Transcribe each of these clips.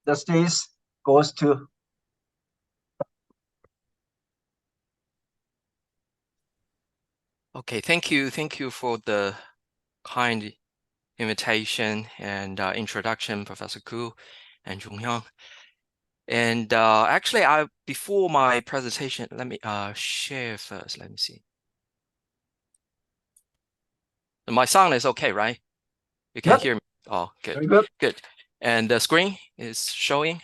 the stage goes to. Okay, thank you for the kind invitation and introduction, Professor Qiu and Junghyang. And actually, before my presentation, let me share first. Let me see. My sound is okay, right? You can hear me. Oh, good. Very good. Good. And the screen is showing?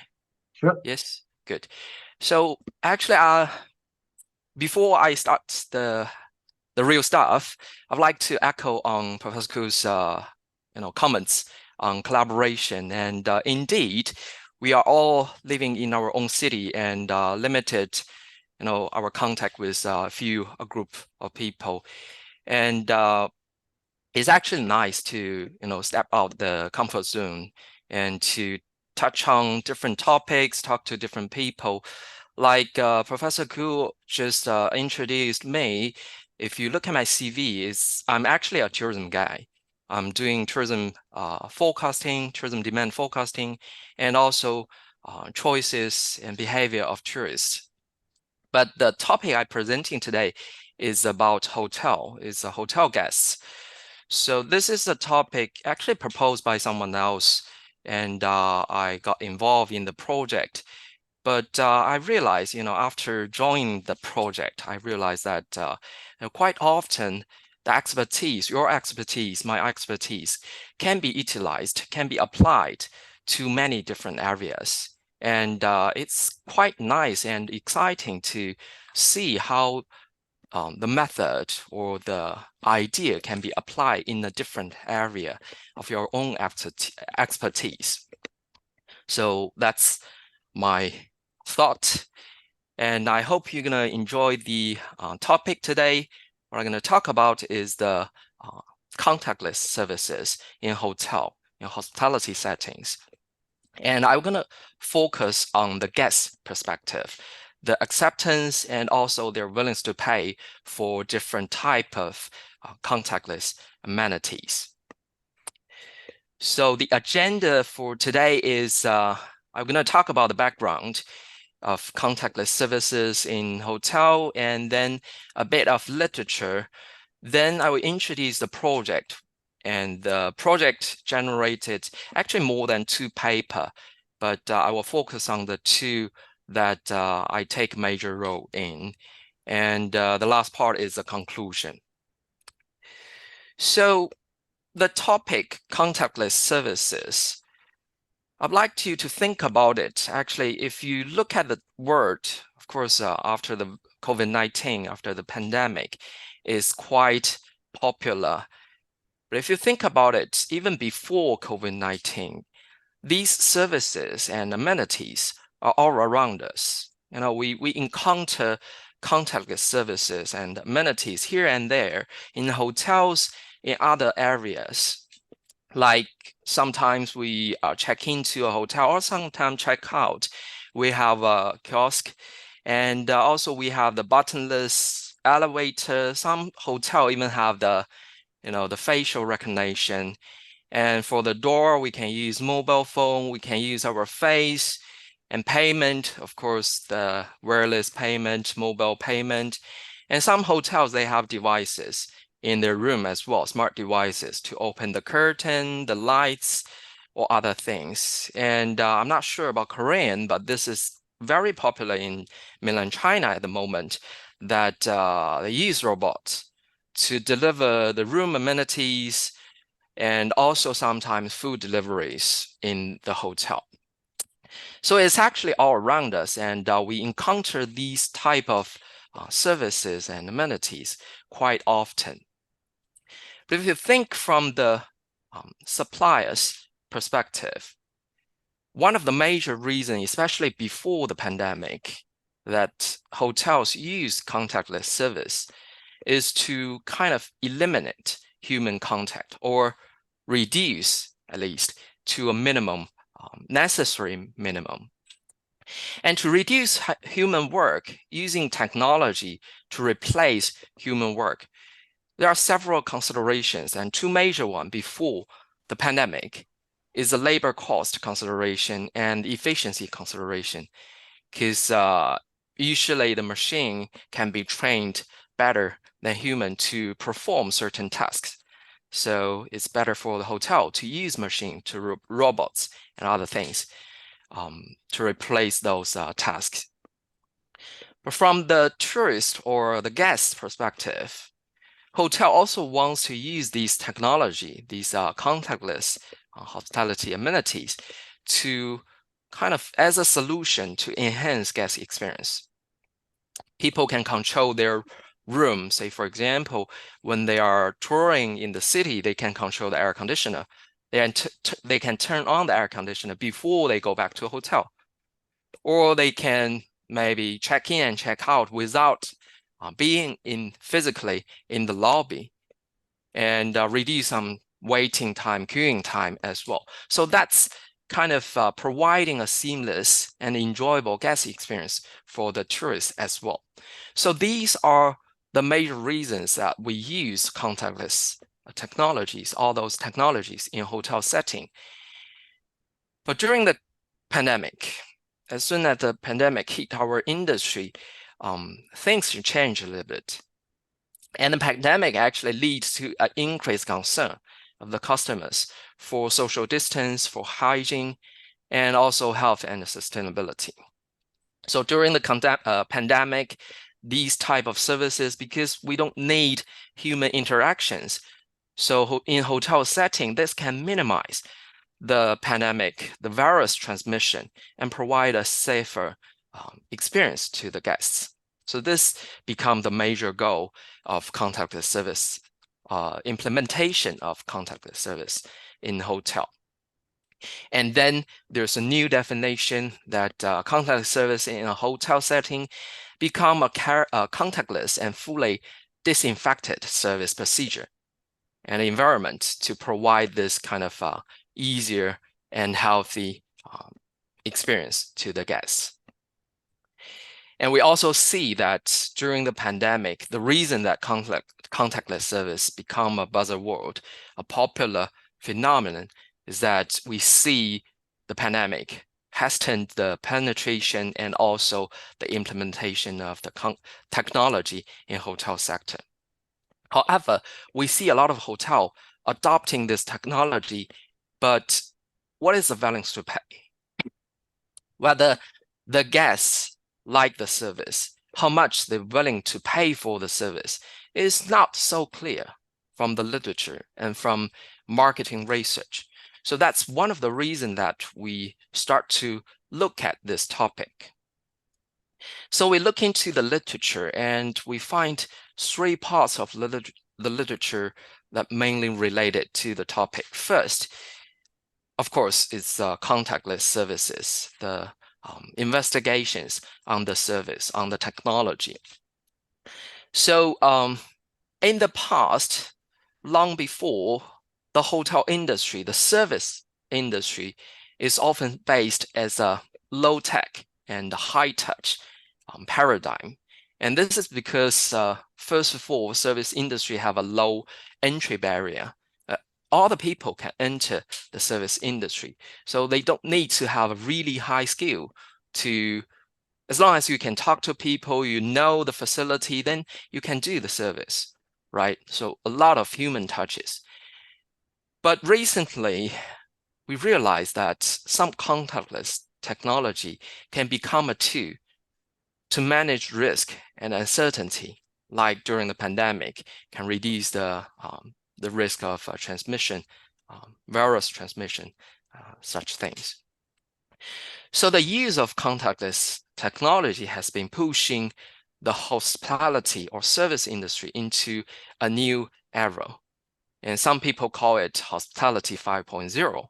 Sure. Yes, good. So actually, before I start the real stuff, I'd like to echo on Professor Qiu's comments on collaboration. And indeed, we are all living in our own city and limited, our contact with a group of people. And it's actually nice to, step out the comfort zone and to touch on different topics, talk to different people. Like Professor Qiu just introduced me. If you look at my CV, I'm actually a tourism guy. I'm doing tourism forecasting, tourism demand forecasting, and also choices and behavior of tourists. But the topic I'm presenting today is about hotel guests. So this is a topic actually proposed by someone else, and I got involved in the project. But I realized, after joining the project, I realized that quite often the expertise, your expertise, my expertise, can be utilized, can be applied to many different areas. And it's quite nice and exciting to see how the method or the idea can be applied in a different area of your own expertise. So that's my thought. And I hope you're going to enjoy the topic today. What I'm going to talk about is the contactless services in hospitality settings. And I'm going to focus on the guest perspective, the acceptance, and also their willingness to pay for different type of contactless amenities. So the agenda for today is I'm going to talk about the background of contactless services in hotel, and then a bit of literature. Then I will introduce the project, and the project generated actually more than 2 papers, but I will focus on the 2 that I take major role in. And the last part is the conclusion. So the topic, contactless services, I'd like you to think about it. Actually, if you look at the word, of course, after the COVID-19, after the pandemic, is quite popular. But if you think about it, even before COVID-19, these services and amenities are all around us. We encounter contactless services and amenities here and there in hotels, in other areas. Like sometimes we check into a hotel or sometimes check out. We have a kiosk, and also we have the buttonless elevator. Some hotel even have the facial recognition. And for the door, we can use mobile phone, we can use our face, and payment, of course, the wireless payment, mobile payment. And some hotels, they have devices in their room as well, smart devices to open the curtain, the lights, or other things. And I'm not sure about Korean, but this is very popular in mainland China at the moment, that they use robots to deliver the room amenities and also sometimes food deliveries in the hotel. So it's actually all around us, and we encounter these type of services and amenities quite often. But if you think from the supplier's perspective, one of the major reasons, especially before the pandemic, that hotels use contactless service is to kind of eliminate human contact, or reduce at least to a minimum, necessary minimum. And to reduce human work using technology to replace human work, there are several considerations, and 2 major ones before the pandemic. is a labor cost consideration and efficiency consideration, because usually the machine can be trained better than human to perform certain tasks. So it's better for the hotel to use machine, to robots and other things to replace those tasks. But from the tourist or the guest perspective, hotel also wants to use these technology, these contactless hospitality amenities, to kind of as a solution to enhance guest experience. People can control their room. Say, for example, when they are touring in the city, they can control the air conditioner. They can turn on the air conditioner before they go back to a hotel. Or they can maybe check in and check out without being physically in the lobby, and reduce some waiting time, queuing time as well. So that's kind of providing a seamless and enjoyable guest experience for the tourists as well. So these are the major reasons that we use contactless technologies, all those technologies in hotel setting. But during the pandemic, as soon as the pandemic hit our industry, things changed a little bit. And the pandemic actually leads to an increased concern of the customers for social distance, for hygiene, and also health and sustainability. So during the pandemic, these type of services, because we don't need human interactions, so in hotel setting, this can minimize the pandemic, the virus transmission, and provide a safer experience to the guests. So this becomes the major goal of contactless service, implementation of contactless service in hotel. And then there's a new definition that contactless service in a hotel setting become a contactless and fully disinfected service procedure and environment to provide this kind of easier and healthy experience to the guests. And we also see that during the pandemic, the reason that contactless service become a buzzword, a popular phenomenon, is that we see the pandemic hastened the penetration and also the implementation of the technology in hotel sector. However, we see a lot of hotel adopting this technology, but what is the willingness to pay? Whether the guests like the service, how much they're willing to pay for the service is not so clear from the literature and from marketing research. So that's one of the reasons that we start to look at this topic. So we look into the literature and we find three parts of the literature that mainly related to the topic. First, of course, it's contactless services, the investigations on the service, on the technology. So in the past, long before, the hotel industry, the service industry is often based as a low-tech and high-touch paradigm. And this is because, first of all, service industry have a low entry barrier. All the people can enter the service industry. So they don't need to have a really high skill to, as long as you can talk to people, you know the facility, then you can do the service, right? So a lot of human touches. But recently, we realized that some contactless technology can become a tool to manage risk and uncertainty, like during the pandemic, can reduce the risk of transmission, virus transmission, such things. So the use of contactless technology has been pushing the hospitality or service industry into a new era. And some people call it hospitality 5.0.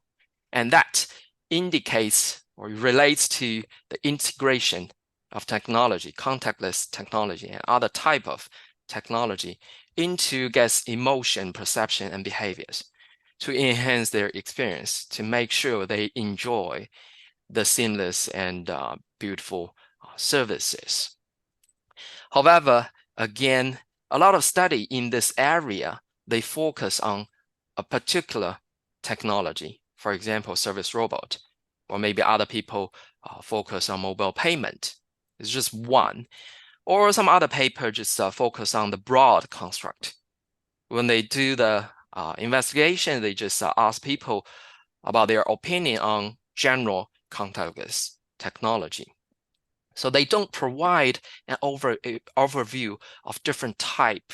And that indicates or relates to the integration of technology, contactless technology, and other type of technology into guest emotion, perception, and behaviors to enhance their experience, to make sure they enjoy the seamless and beautiful services. However, again, a lot of study in this area, they focus on a particular technology. for example, service robot, or maybe other people focus on mobile payment. It's just one. Or some other paper just focus on the broad construct. When they do the investigation, they just ask people about their opinion on general contactless technology. So they don't provide an overview of different type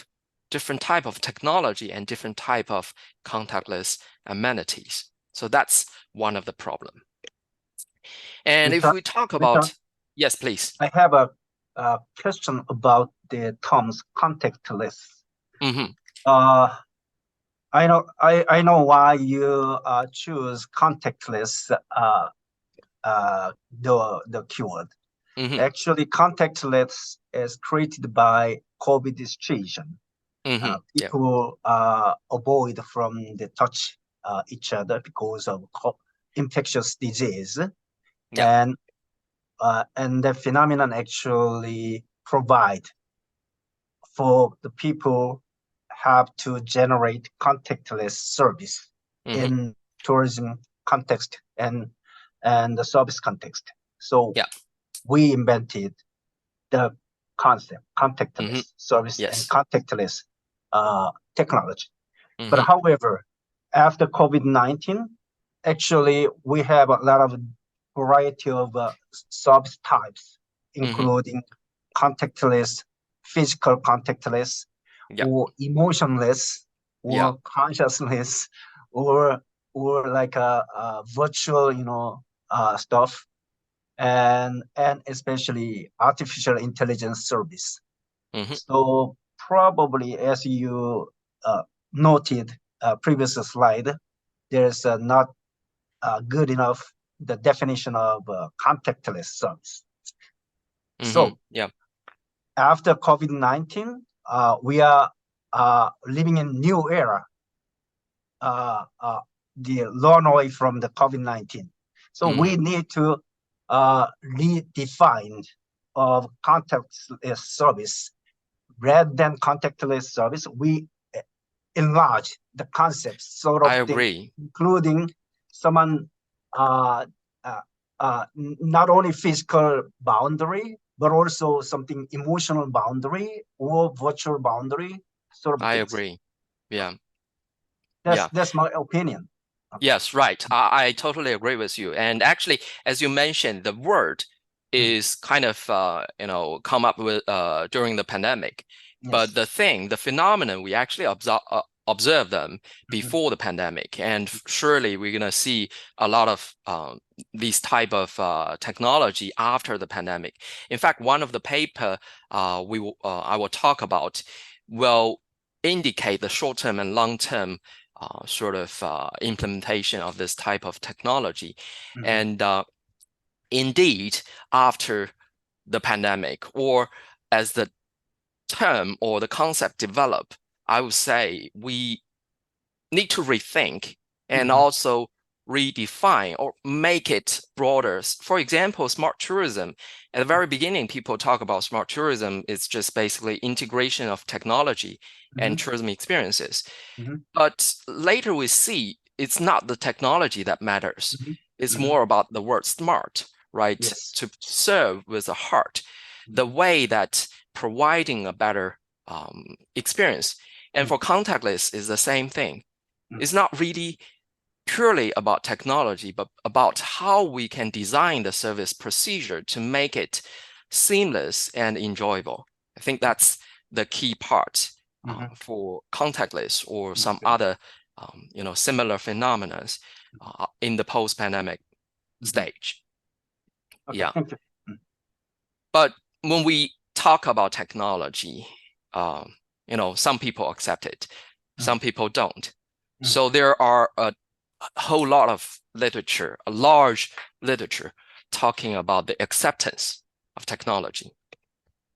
of technology and different type of contactless amenities. So that's one of the problem. And if we talk about, yes, please. I have a question about the terms contactless. Mm-hmm. I know why you choose contactless the keyword. Mm-hmm. Actually, contactless is created by COVID situation. Mm-hmm. People avoid from the touch each other because of infectious disease, and the phenomenon actually provide for the people have to generate contactless service in tourism context and the service context. So we invented the concept contactless service and contactless technology. But however, after COVID-19, actually we have a lot of variety of service types, including contactless, physical contactless, or emotionless, or consciousness, or like a virtual, stuff, and especially artificial intelligence service. So probably, as you noted previous slide, there's not good enough the definition of contactless service. So after COVID-19, we are living in new era, the run away from the COVID-19. So we need to redefine of contactless service. Rather than contactless service, we enlarge the concepts, sort of I agree. Including someone not only physical boundary, but also something emotional boundary or virtual boundary, sort of I things. agree. Yeah. That's my opinion. Yes, right. I totally agree with you. And actually, as you mentioned, the word is kind of come up with during the pandemic. Yes. But the phenomenon, we actually observe them before the pandemic, and surely we're gonna see a lot of these type of technology after the pandemic. In fact, one of the paper I will talk about will indicate the short-term and long-term sort of implementation of this type of technology. And indeed, after the pandemic, or as the term or the concept develop, I would say we need to rethink and also redefine or make it broader. For example, smart tourism. At the very beginning, people talk about smart tourism. It's just basically integration of technology and tourism experiences. But later we see it's not the technology that matters. It's more about the word smart, right? Yes. To serve with a heart, the way that providing a better experience. And for contactless is the same thing. It's not really purely about technology, but about how we can design the service procedure to make it seamless and enjoyable. I think that's the key part for contactless or some other similar phenomena in the post-pandemic stage. Okay, thank you. But when we talk about technology, some people accept it, some people don't. So there are a whole lot of literature, a large literature talking about the acceptance of technology.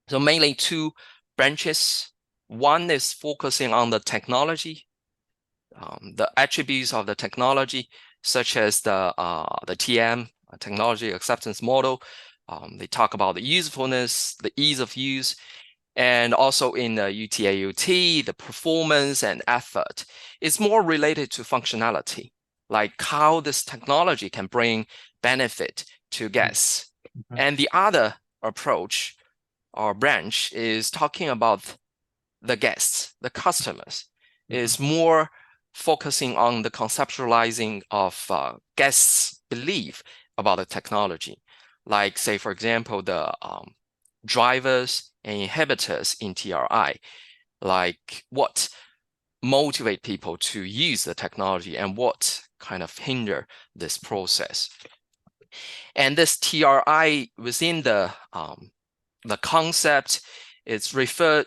So mainly two branches. One is focusing on the technology, the attributes of the technology, such as the TM, technology acceptance model. They talk about the usefulness, the ease of use, and also in the UTAUT, the performance and effort. It's more related to functionality, like how this technology can bring benefit to guests. And the other approach or branch is talking about the guests, the customers, is more focusing on the conceptualizing of guests' belief about the technology. Like, say, for example, the drivers and inhibitors in TRI, like what motivate people to use the technology and what kind of hinder this process. And this TRI within the concept, it's referred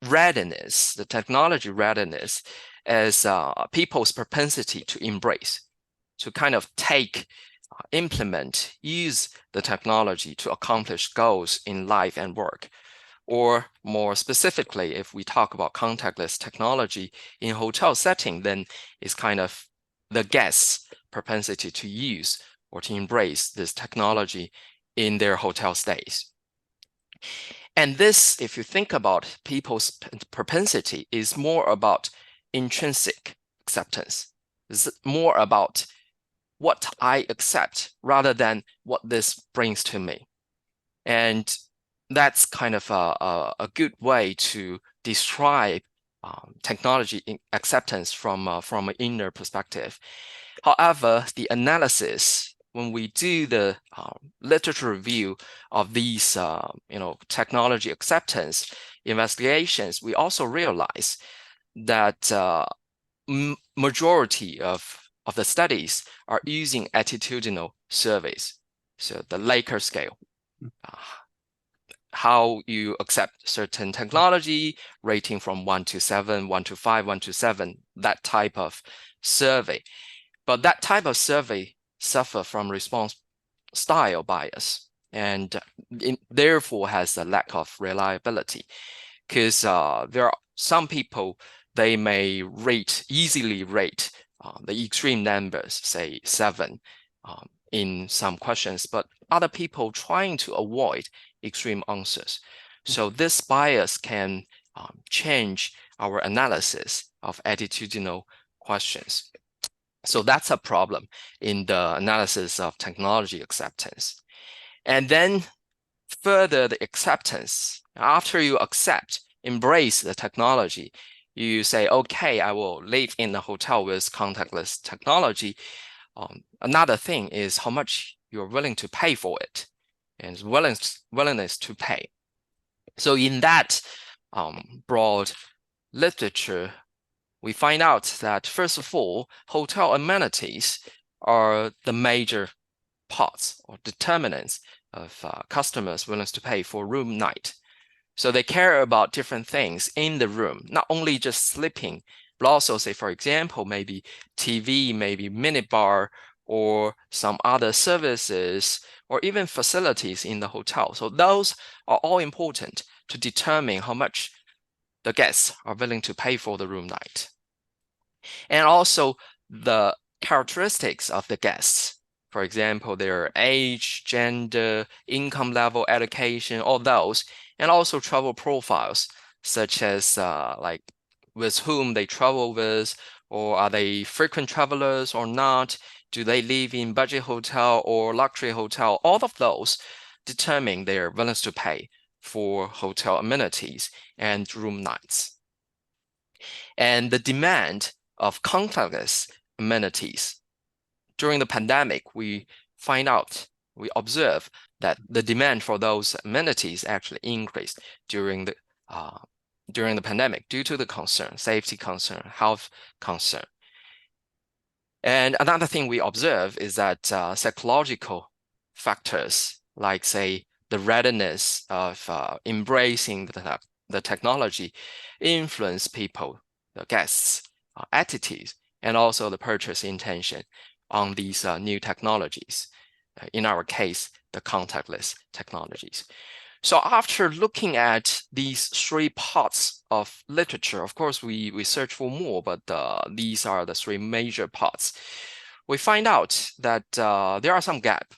readiness, the technology readiness, as people's propensity to embrace, to kind of take, implement, use the technology to accomplish goals in life and work. Or more specifically, if we talk about contactless technology in hotel setting, then it's kind of the guest's propensity to use or to embrace this technology in their hotel stays. And this, if you think about people's propensity, is more about intrinsic acceptance. It's more about what I accept rather than what this brings to me. And that's kind of a good way to describe technology acceptance from an inner perspective. However, the analysis, when we do the literature review of these technology acceptance investigations, we also realize that majority of the studies are using attitudinal surveys, so the Likert scale. How you accept certain technology, rating from 1 to 7, 1 to 5, 1 to 7, that type of survey. But that type of survey suffer from response style bias, and therefore has a lack of reliability, because there are some people, they may easily rate the extreme numbers, say 7, in some questions, but other people trying to avoid extreme answers. So this bias can change our analysis of attitudinal questions. So that's a problem in the analysis of technology acceptance. And then further the acceptance, after you accept, embrace the technology, you say, okay, I will live in a hotel with contactless technology. Another thing is how much you're willing to pay for it, and willingness to pay. So in that broad literature, we find out that, first of all, hotel amenities are the major parts or determinants of customers' willingness to pay for room night. So they care about different things in the room, not only just sleeping, but also, say, for example, maybe TV, maybe minibar, or some other services, or even facilities in the hotel. So those are all important to determine how much the guests are willing to pay for the room night. And also the characteristics of the guests. For example, their age, gender, income level, education, all those, and also travel profiles, such as like with whom they travel with, or are they frequent travelers or not? Do they live in budget hotel or luxury hotel? All of those determine their willingness to pay for hotel amenities and room nights. And the demand of contactless amenities. During the pandemic, we observe that the demand for those amenities actually increased during the pandemic due to the concern, safety concern, health concern. And another thing we observe is that psychological factors, like, say, the readiness of embracing the technology, influence people, the guests' attitudes, and also the purchase intention on these new technologies. In our case, the contactless technologies. So after looking at these 3 parts of literature, of course, we search for more, but these are the 3 major parts. We find out that there are some gaps.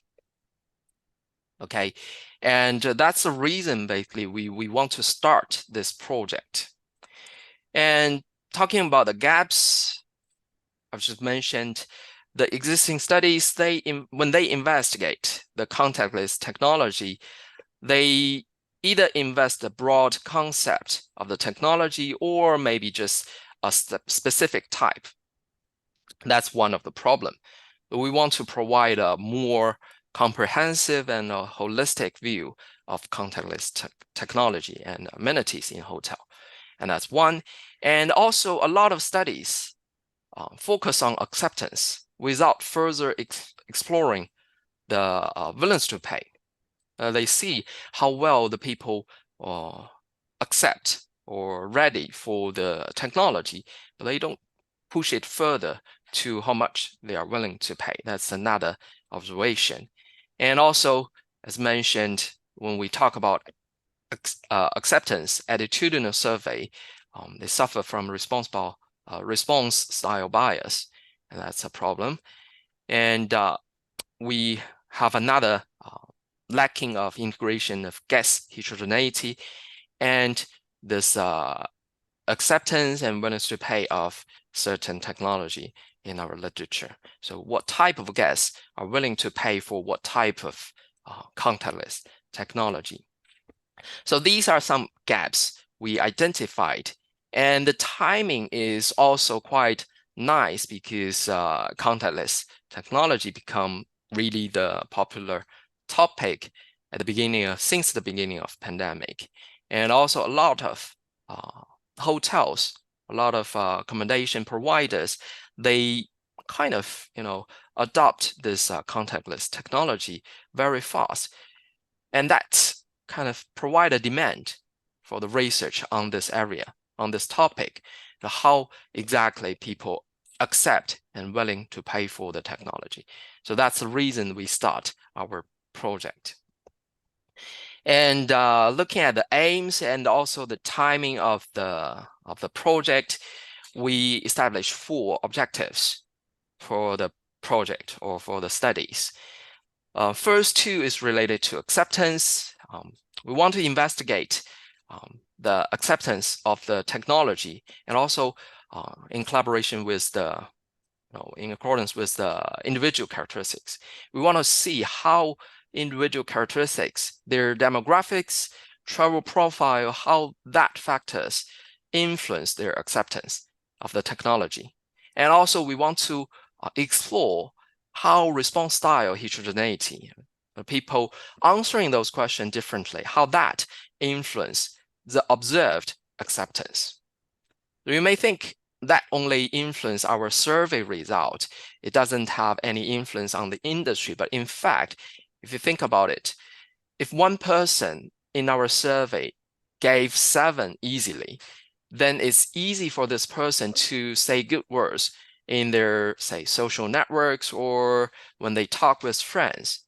Okay, and that's the reason, basically, we want to start this project. And talking about the gaps, I've just mentioned, the existing studies, when they investigate the contactless technology, they either invest the broad concept of the technology or maybe just a specific type. That's one of the problem. We want to provide a more comprehensive and a holistic view of contactless technology and amenities in hotel. And that's one. And also a lot of studies focus on acceptance without further exploring the willingness to pay. They see how well the people accept or ready for the technology, but they don't push it further to how much they are willing to pay. That's another observation. And also, as mentioned, when we talk about acceptance, attitudinal survey, they suffer from response style bias, and that's a problem. And we have another lacking of integration of guest heterogeneity and this acceptance and willingness to pay of certain technology in our literature. So what type of guests are willing to pay for what type of contactless technology? So these are some gaps we identified. And the timing is also quite nice because contactless technology become really the popular topic at the beginning since the beginning of pandemic. And also a lot of hotels, a lot of accommodation providers, they kind of, adopt this contactless technology very fast. And that's kind of provide a demand for the research on this area, on this topic, how exactly people accept and willing to pay for the technology. So that's the reason we start our project. And looking at the aims and also the timing of the project, we established 4 objectives for the project or for the studies. First 2 is related to acceptance. We want to investigate the acceptance of the technology and also in collaboration with in accordance with the individual characteristics. We want to see how individual characteristics, their demographics, travel profile, how that factors influence their acceptance of the technology. And also we want to explore how response style heterogeneity, people answering those questions differently, how that influence the observed acceptance. You may think that only influence our survey result. It doesn't have any influence on the industry, but in fact, if you think about it, if one person in our survey gave 7 easily, then it's easy for this person to say good words in their, say, social networks or when they talk with friends.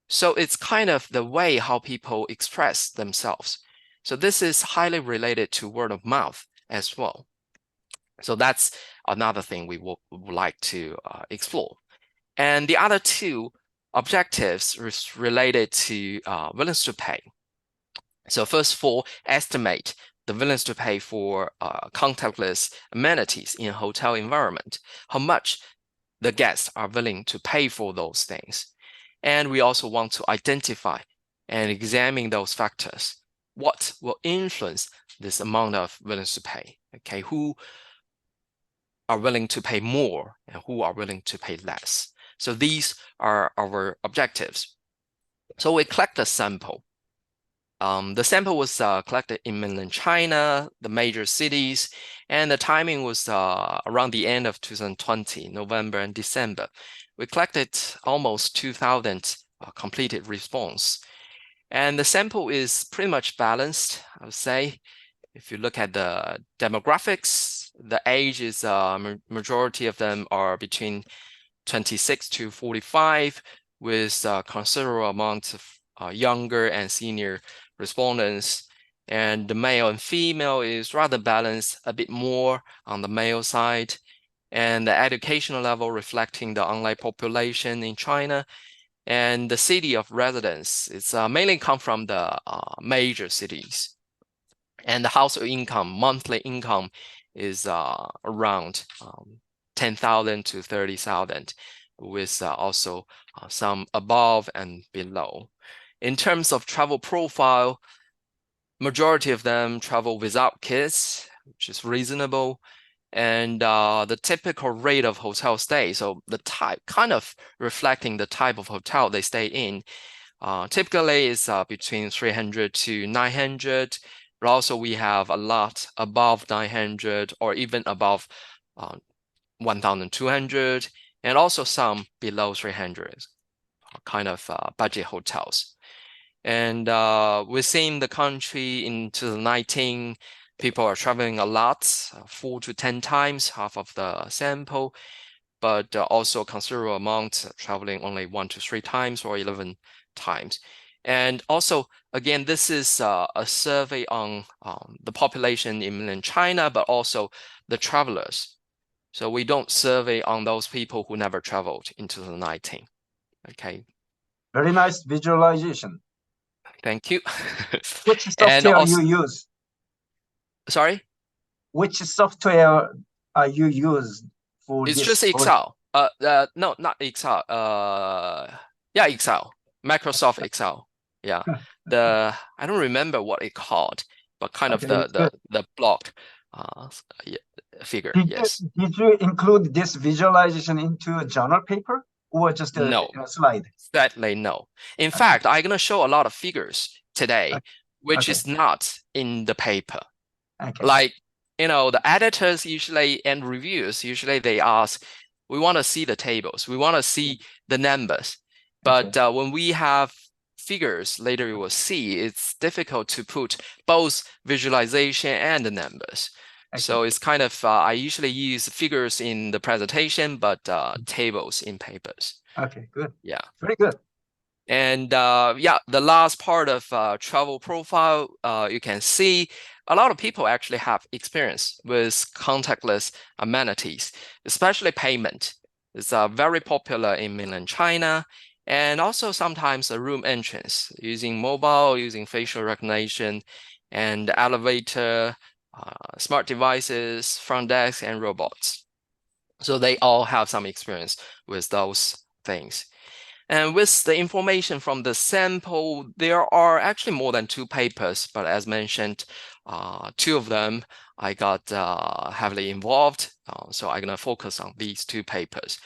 So it's kind of the way how people express themselves. So this is highly related to word of mouth as well. So that's another thing we would like to explore. And the other 2 objectives is related to willingness to pay. So first of all, estimate the willingness to pay for contactless amenities in a hotel environment, how much the guests are willing to pay for those things. And we also want to identify and examine those factors. What will influence this amount of willingness to pay? Okay, who are willing to pay more and who are willing to pay less? So these are our objectives. So we collect a sample. The sample was collected in mainland China, the major cities, and the timing was around the end of 2020, November and December. We collected almost 2,000 completed response. And the sample is pretty much balanced, I would say. If you look at the demographics, the age is majority of them are between 26 to 45, with a considerable amount of younger and senior respondents. And the male and female is rather balanced, a bit more on the male side. And the educational level reflecting the online population in China. And the city of residence, it's mainly come from the major cities. And the household income, monthly income is around 10,000 to 30,000, with also some above and below. In terms of travel profile, majority of them travel without kids, which is reasonable. And the typical rate of hotel stay, so the type, kind of reflecting the type of hotel they stay in, typically is between 300 to 900, but also we have a lot above 900 or even above 1,200, and also some below 300, kind of budget hotels. And within the country in 2019, people are traveling a lot, 4 to 10 times, half of the sample, but also considerable amount traveling only 1 to 3 times or 11 times. And also, again, this is a survey on the population in mainland China, but also the travelers. So we don't survey on those people who never traveled in 2019. Okay. Very nice visualization. Thank you. Which software you use? Sorry? Which software you use for It's this? just Excel. No, not Excel. Yeah, Excel. Microsoft Excel. Yeah. I don't remember what it called, but kind of the blocked figure. Yes. Did you include this visualization into a journal paper or just a slide? Sadly, no. In fact, I'm gonna show a lot of figures today, which is not in the paper. Like, you know, the editors usually and reviewers usually they ask, we want to see the tables, we want to see the numbers, but when we have figures later you will see it's difficult to put both visualization and the numbers. So it's kind of I usually use figures in the presentation, but tables in papers. Okay, good. Yeah, very good. And yeah, the last part of travel profile, you can see a lot of people actually have experience with contactless amenities, especially payment. It's very popular in mainland China, and also sometimes a room entrance using mobile, using facial recognition, and elevator, smart devices, front desk, and robots. So they all have some experience with those things. And with the information from the sample, there are actually more than 2 papers, but as mentioned, 2 of them I got heavily involved. So I'm gonna focus on these 2 papers.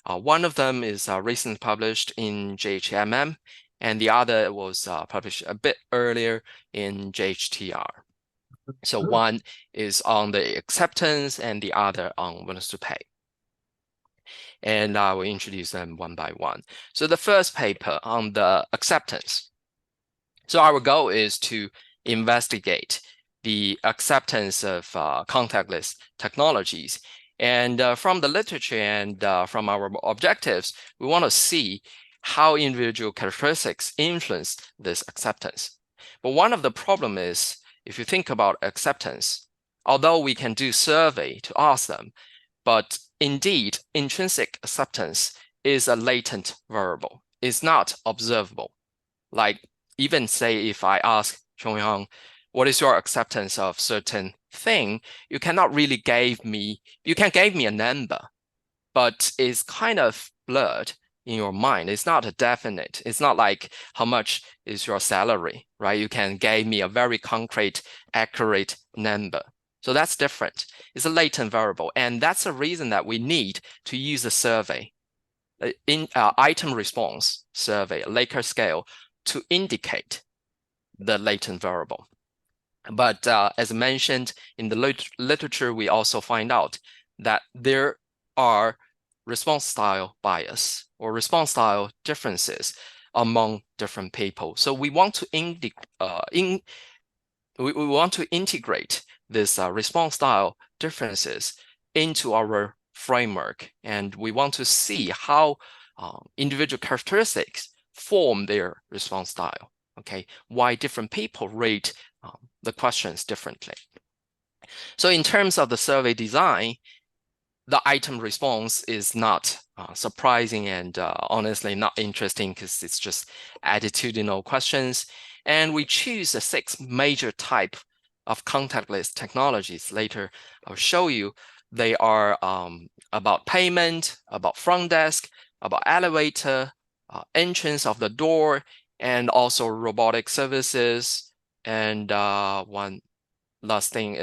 One of them is recently published in JHMM, and the other was published a bit earlier in JHTR. So one is on the acceptance and the other on willingness to pay. And I will introduce them one by one. So the first paper on the acceptance. So our goal is to investigate the acceptance of contactless technologies. And from the literature and from our objectives, we want to see how individual characteristics influence this acceptance. But one of the problems is, if you think about acceptance, although we can do survey to ask them, but indeed, intrinsic acceptance is a latent variable. It's not observable. Like even say if I ask Chongyang, what is your acceptance of certain thing? You cannot really you can give me a number, but it's kind of blurred in your mind. It's not a definite. It's not like how much is your salary, right? You can give me a very concrete, accurate number. So that's different. It's a latent variable. And that's the reason that we need to use a survey, in item response survey, a Likert scale, to indicate the latent variable. But as mentioned in the literature, we also find out that there are response style bias or response style differences among different people. So we want to we want to integrate this response style differences into our framework, and we want to see how individual characteristics form their response style. Okay, why different people rate the questions differently. So in terms of the survey design, the item response is not surprising and honestly not interesting because it's just attitudinal questions. And we choose the 6 major type of contactless technologies. Later, I'll show you They are about payment, about front desk, about elevator, entrance of the door, and also robotic services. And one last thing,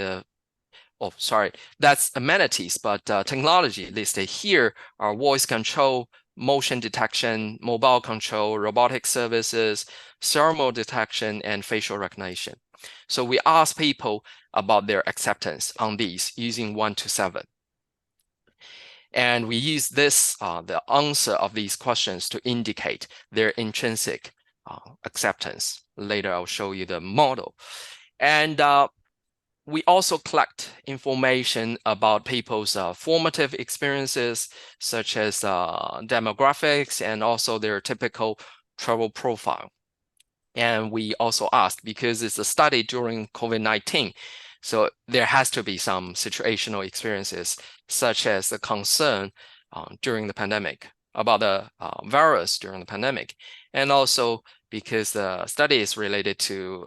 oh, sorry, that's amenities, but technology listed here are voice control, motion detection, mobile control, robotic services, thermal detection, and facial recognition. So we ask people about their acceptance on these using 1 to 7. And we use this, the answer of these questions to indicate their intrinsic acceptance. Later, I'll show you the model. And we also collect information about people's formative experiences, such as demographics and also their typical travel profile. And we also asked, because it's a study during COVID-19, so there has to be some situational experiences, such as the concern during the pandemic, about the virus during the pandemic, and also because the study is related to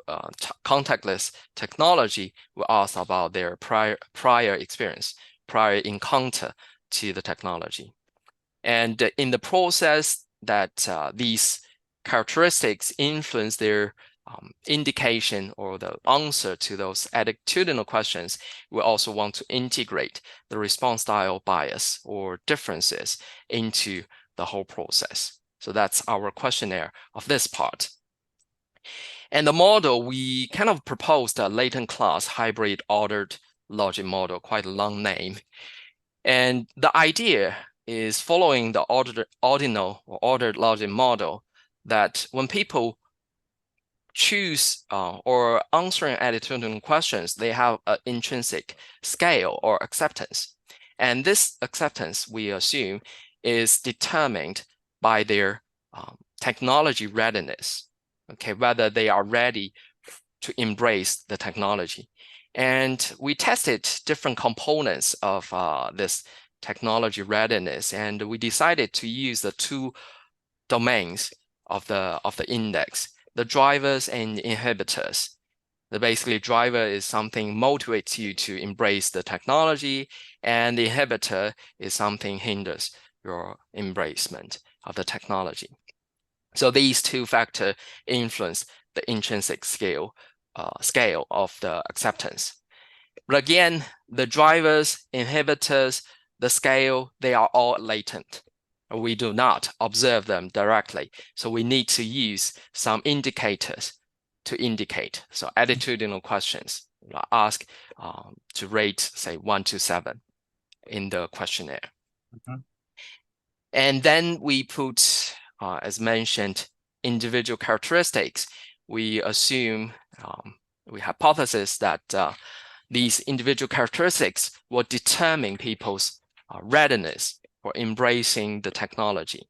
contactless technology, we asked about their prior experience, prior encounter to the technology. And in the process that these characteristics influence their indication or the answer to those attitudinal questions, we also want to integrate the response style bias or differences into the whole process. So that's our questionnaire of this part. And the model, we kind of proposed a latent class hybrid ordered logic model, quite a long name. And the idea is following the ordinal or ordered logic model, that when people choose or answering attitudinal questions, they have an intrinsic scale or acceptance. And this acceptance, we assume, is determined by their technology readiness, okay, whether they are ready to embrace the technology. And we tested different components of this technology readiness, and we decided to use the 2 domains of the index, the drivers and inhibitors. The basically driver is something motivates you to embrace the technology, and the inhibitor is something hinders your embracement of the technology. So these 2 factors influence the intrinsic scale of the acceptance. But again, the drivers, inhibitors, the scale, they are all latent. We do not observe them directly. So we need to use some indicators to indicate. So attitudinal questions, ask to rate, say, 1 to 7 in the questionnaire. Mhm. And then we put, as mentioned, individual characteristics. We assume, we hypothesis that these individual characteristics will determine people's readiness for embracing the technology.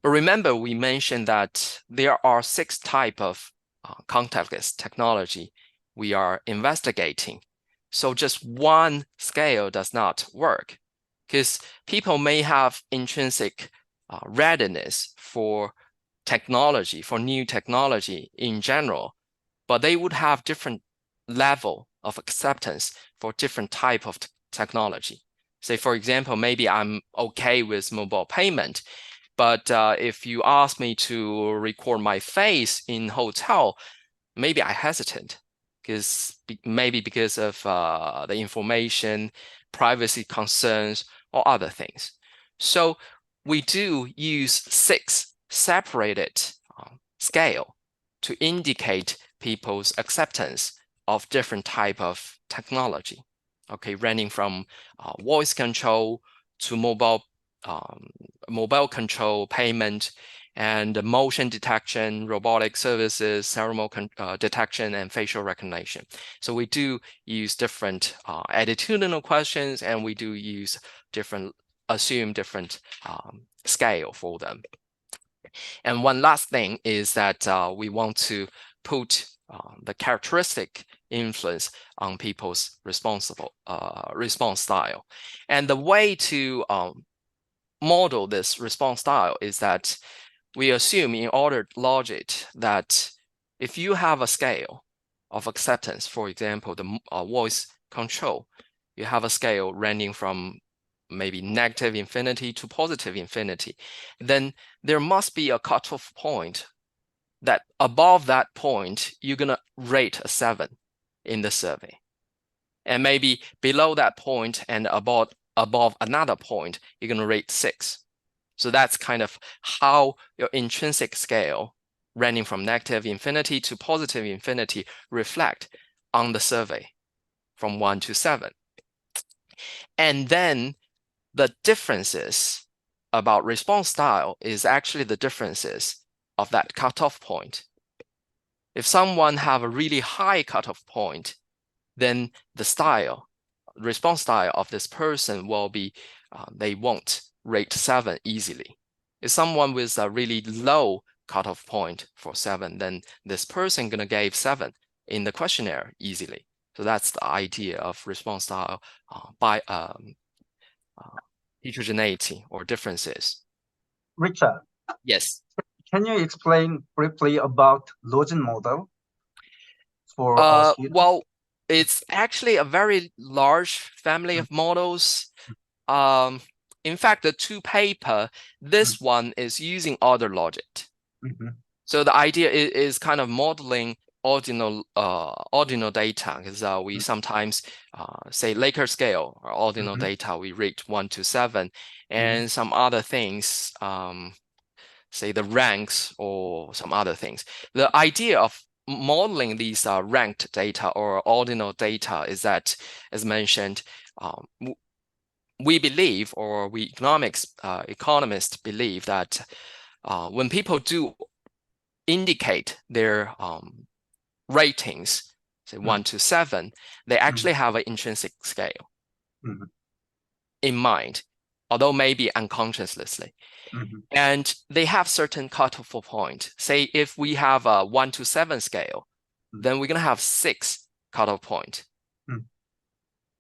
But remember, we mentioned that there are 6 types of contactless technology we are investigating. So just one scale does not work, because people may have intrinsic readiness for technology, for new technology in general, but they would have different level of acceptance for different type of technology. Say, for example, maybe I'm okay with mobile payment, but if you ask me to record my face in hotel, maybe I hesitate, maybe because of the information, privacy concerns, or other things. So we do use 6 separated scale to indicate people's acceptance of different type of technology, okay, ranging from voice control to mobile control, payment, and motion detection, robotic services, thermal detection, and facial recognition. So we do use different attitudinal questions, and we do use assume different scale for them. And one last thing is that we want to put the characteristic influence on people's response style. And the way to model this response style is that we assume in ordered logic that if you have a scale of acceptance, for example, the voice control, you have a scale ranging from maybe negative infinity to positive infinity, then there must be a cutoff point that above that point, you're going to rate a 7 in the survey. And maybe below that point and above another point, you're going to rate 6. So that's kind of how your intrinsic scale ranging from negative infinity to positive infinity reflect on the survey from 1 to 7. And then the differences about response style is actually the differences of that cutoff point. If someone have a really high cutoff point, then the response style of this person will be, they won't rate 7 easily. If someone with a really low cutoff point for 7, then this person gonna give 7 in the questionnaire easily. So that's the idea of response style by heterogeneity or differences. Richard, Yes. can you explain briefly about Logan model for students? Well, it's actually a very large family of models. In fact, the 2 paper, this one is using order logic. So the idea is kind of modeling ordinal data, because we sometimes say Likert scale or ordinal data, we rate 1 to 7, and some other things, say the ranks or some other things. The idea of modeling these ranked data or ordinal data is that, as mentioned, we believe, or we economists believe that when people do indicate their ratings, say 1 to 7, they actually have an intrinsic scale in mind, although maybe unconsciously. And they have certain cutoff point. Say if we have a 1 to 7 scale, then we're gonna have 6 cutoff point.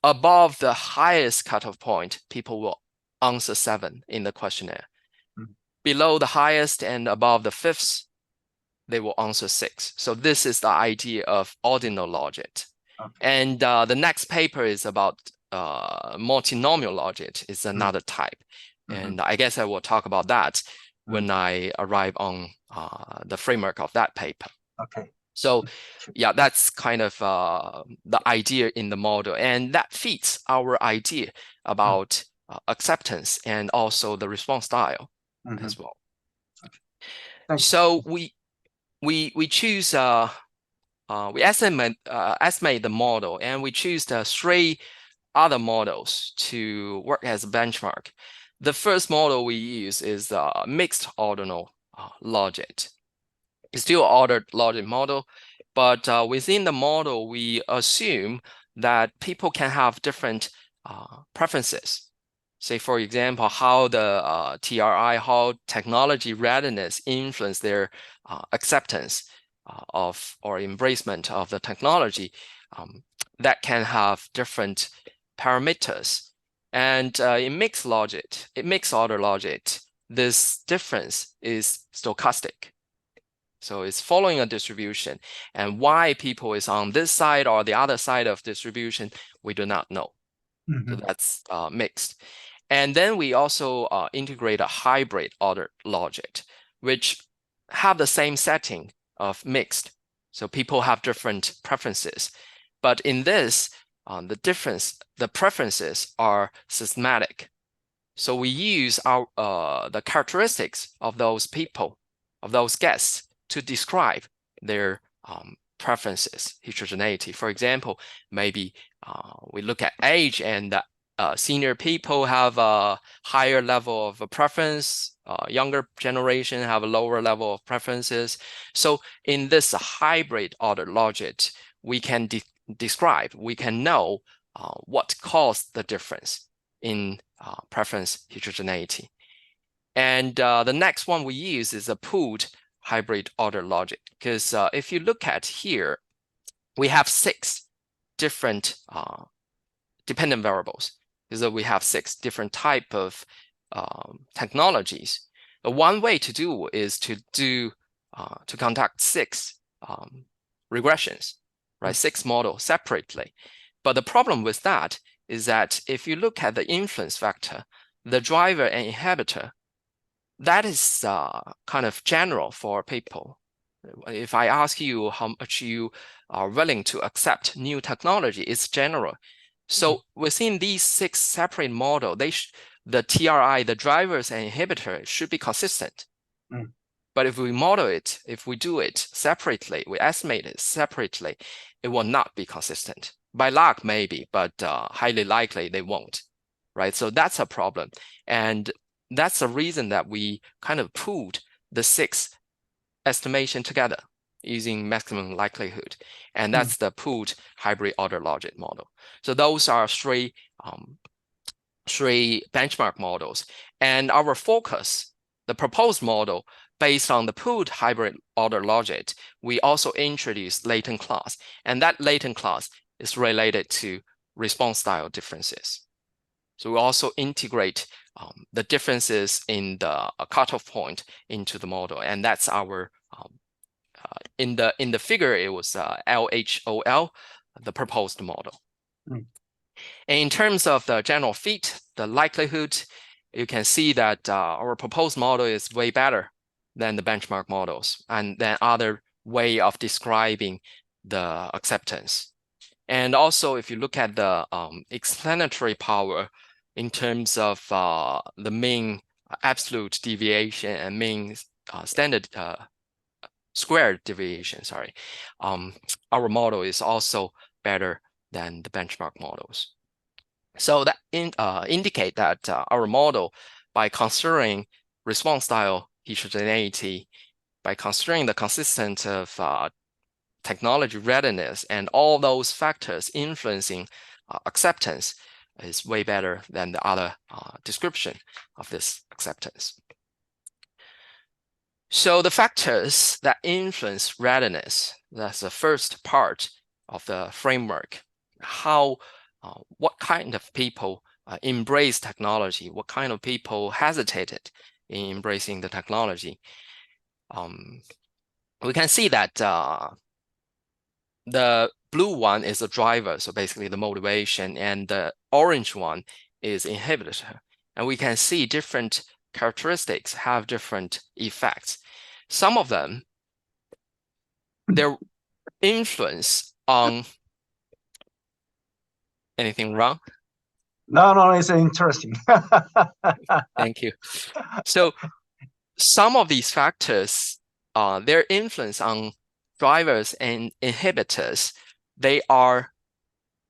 Above the highest cutoff point, people will answer 7 in the questionnaire. Below the highest and above the 5th, they will answer 6. So this is the idea of ordinal logic. And the next paper is about multinomial logic, is another type. And I guess I will talk about that when I arrive on the framework of that paper. Okay. So yeah, that's kind of the idea in the model, and that fits our idea about acceptance and also the response style as well. So we choose we estimate the model, and we choose the 3 other models to work as a benchmark. The first model we use is mixed ordinal logic. It's still ordered logic model, but within the model, we assume that people can have different preferences. Say, for example, how the TRI, how technology readiness influence their acceptance of or embracement of the technology, that can have different parameters. And in mixed order logic, this difference is stochastic. So it's following a distribution, and why people is on this side or the other side of distribution, we do not know. So that's mixed. And then we also integrate a hybrid order logic, which have the same setting of mixed. So people have different preferences. But in this, the preferences are systematic. So we use the characteristics of those people, of those guests, to describe their preferences, heterogeneity. For example, maybe we look at age, and senior people have a higher level of preference, younger generation have a lower level of preferences. So in this hybrid order logic, we can describe, we can know what caused the difference in preference heterogeneity. And the next one we use is a pooled hybrid order logic, because if you look at here, we have 6 different dependent variables, because we have 6 different type of technologies. One way to do is to conduct 6 regressions, right? 6 models separately. But the problem with that is that if you look at the influence factor, the driver and inhibitor, that is kind of general for people. If I ask you how much you are willing to accept new technology, it's general. So within these 6 separate models, the TRI, the drivers and inhibitor, should be consistent. But if we model it, if we do it separately, we estimate it separately, it will not be consistent. By luck, maybe, but highly likely they won't, right? So that's a problem. And that's the reason that we kind of pooled the 6 estimation together using maximum likelihood. And that's the pooled hybrid order logic model. So those are 3 benchmark models. And our focus, the proposed model, based on the pooled hybrid order logic, we also introduced latent class. And that latent class is related to response style differences. So we also integrate the differences in the cutoff point into the model. And that's our, in the figure, it was LHOL, the proposed model. And in terms of the general fit, the likelihood, you can see that our proposed model is way better than the benchmark models and then other way of describing the acceptance. And also, if you look at the explanatory power in terms of the mean absolute deviation and mean standard squared deviation, sorry, our model is also better than the benchmark models. So that indicate that our model, by considering response style heterogeneity, by considering the consistent of technology readiness and all those factors influencing acceptance, is way better than the other description of this acceptance. So the factors that influence readiness, that's the first part of the framework. How, what kind of people embrace technology, what kind of people hesitated in embracing the technology. We can see that the blue one is the driver, so basically the motivation, and the orange one is inhibitor. And we can see different characteristics have different effects. Some of them, their influence on anything wrong? No, it's interesting. Thank you. So some of these factors, their influence on drivers and inhibitors, they are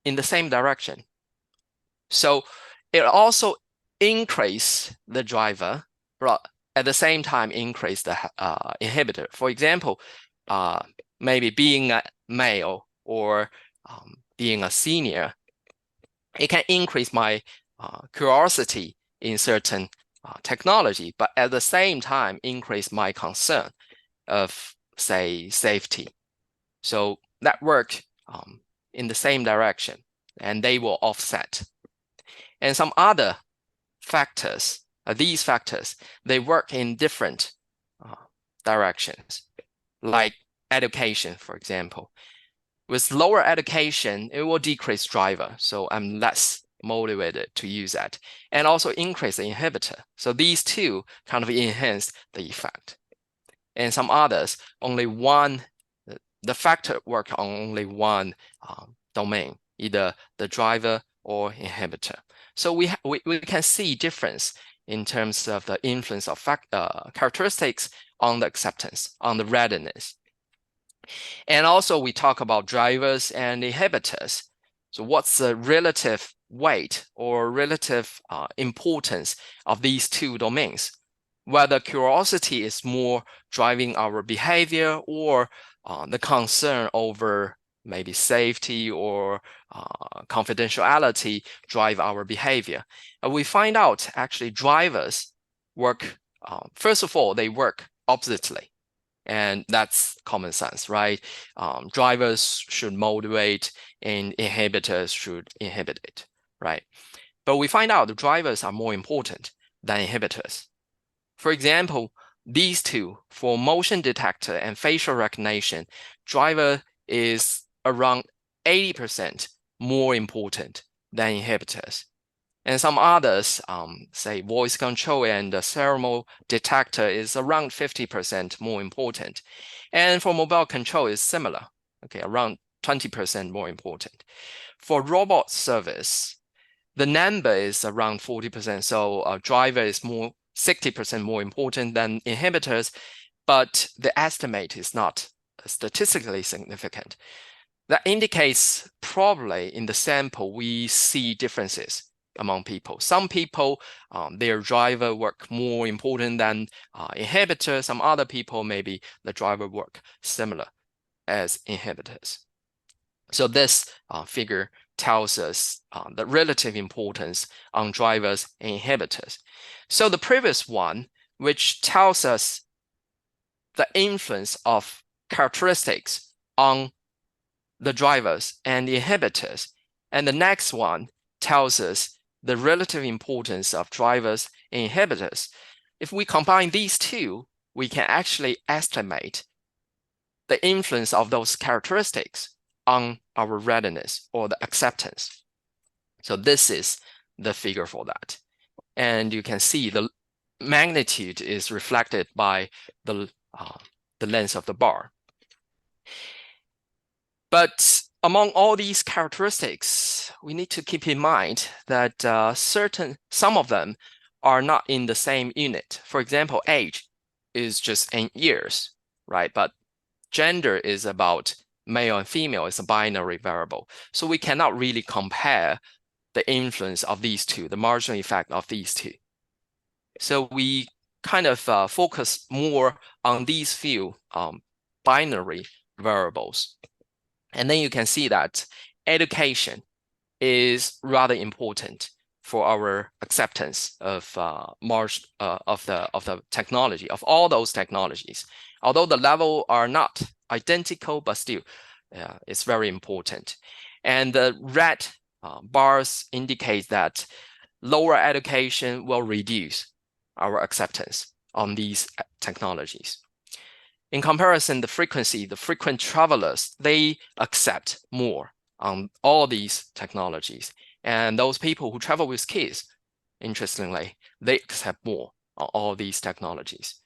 in the same direction. So it also increase the driver, but at the same time increase the inhibitor. For example, maybe being a male or being a senior, it can increase my curiosity in certain technology, but at the same time increase my concern of, say, safety. So that work in the same direction, and they will offset. And some other factors, these factors, they work in different directions, like education, for example. With lower education, it will decrease driver, so I'm less motivated to use that, and also increase the inhibitor. So these two kind of enhance the effect. And some others, only one, the factor work on only one domain, either the driver or inhibitor. So we can see difference in terms of the influence of characteristics on the acceptance, on the readiness. And also we talk about drivers and inhibitors. So what's the relative weight or relative importance of these two domains? Whether curiosity is more driving our behavior or the concern over maybe safety or confidentiality drive our behavior. And we find out actually drivers work, first of all, they work oppositely. And that's common sense, right? Drivers should motivate and inhibitors should inhibit it, right? But we find out the drivers are more important than inhibitors. For example, these two, for motion detector and facial recognition, driver is around 80% more important than inhibitors. And some others, say voice control and the thermal detector is around 50% more important. And for mobile control is similar, okay, around 20% more important. For robot service, the number is around 40%, so a driver is 60% more important than inhibitors, but the estimate is not statistically significant. That indicates probably in the sample we see differences among people. Some people, their driver work more important than inhibitors. Some other people, maybe the driver work similar as inhibitors. So this figure tells us the relative importance on drivers and inhibitors. So the previous one, which tells us the influence of characteristics on the drivers and the inhibitors, and the next one tells us the relative importance of drivers and inhibitors. If we combine these two, we can actually estimate the influence of those characteristics on our readiness or the acceptance. So this is the figure for that. And you can see the magnitude is reflected by the length of the bar. But among all these characteristics, we need to keep in mind that some of them are not in the same unit. For example, age is just in years, right? But gender is about male and female, it's a binary variable. So we cannot really compare the influence of these two, the marginal effect of these two. So we kind of focus more on these few binary variables. And then you can see that education is rather important for our acceptance of the technology, of all those technologies. Although the level are not identical, but still it's very important. And the red bars indicate that lower education will reduce our acceptance on these technologies. In comparison, the frequent travelers, they accept more on all these technologies. And those people who travel with kids, interestingly, they accept more on all these technologies.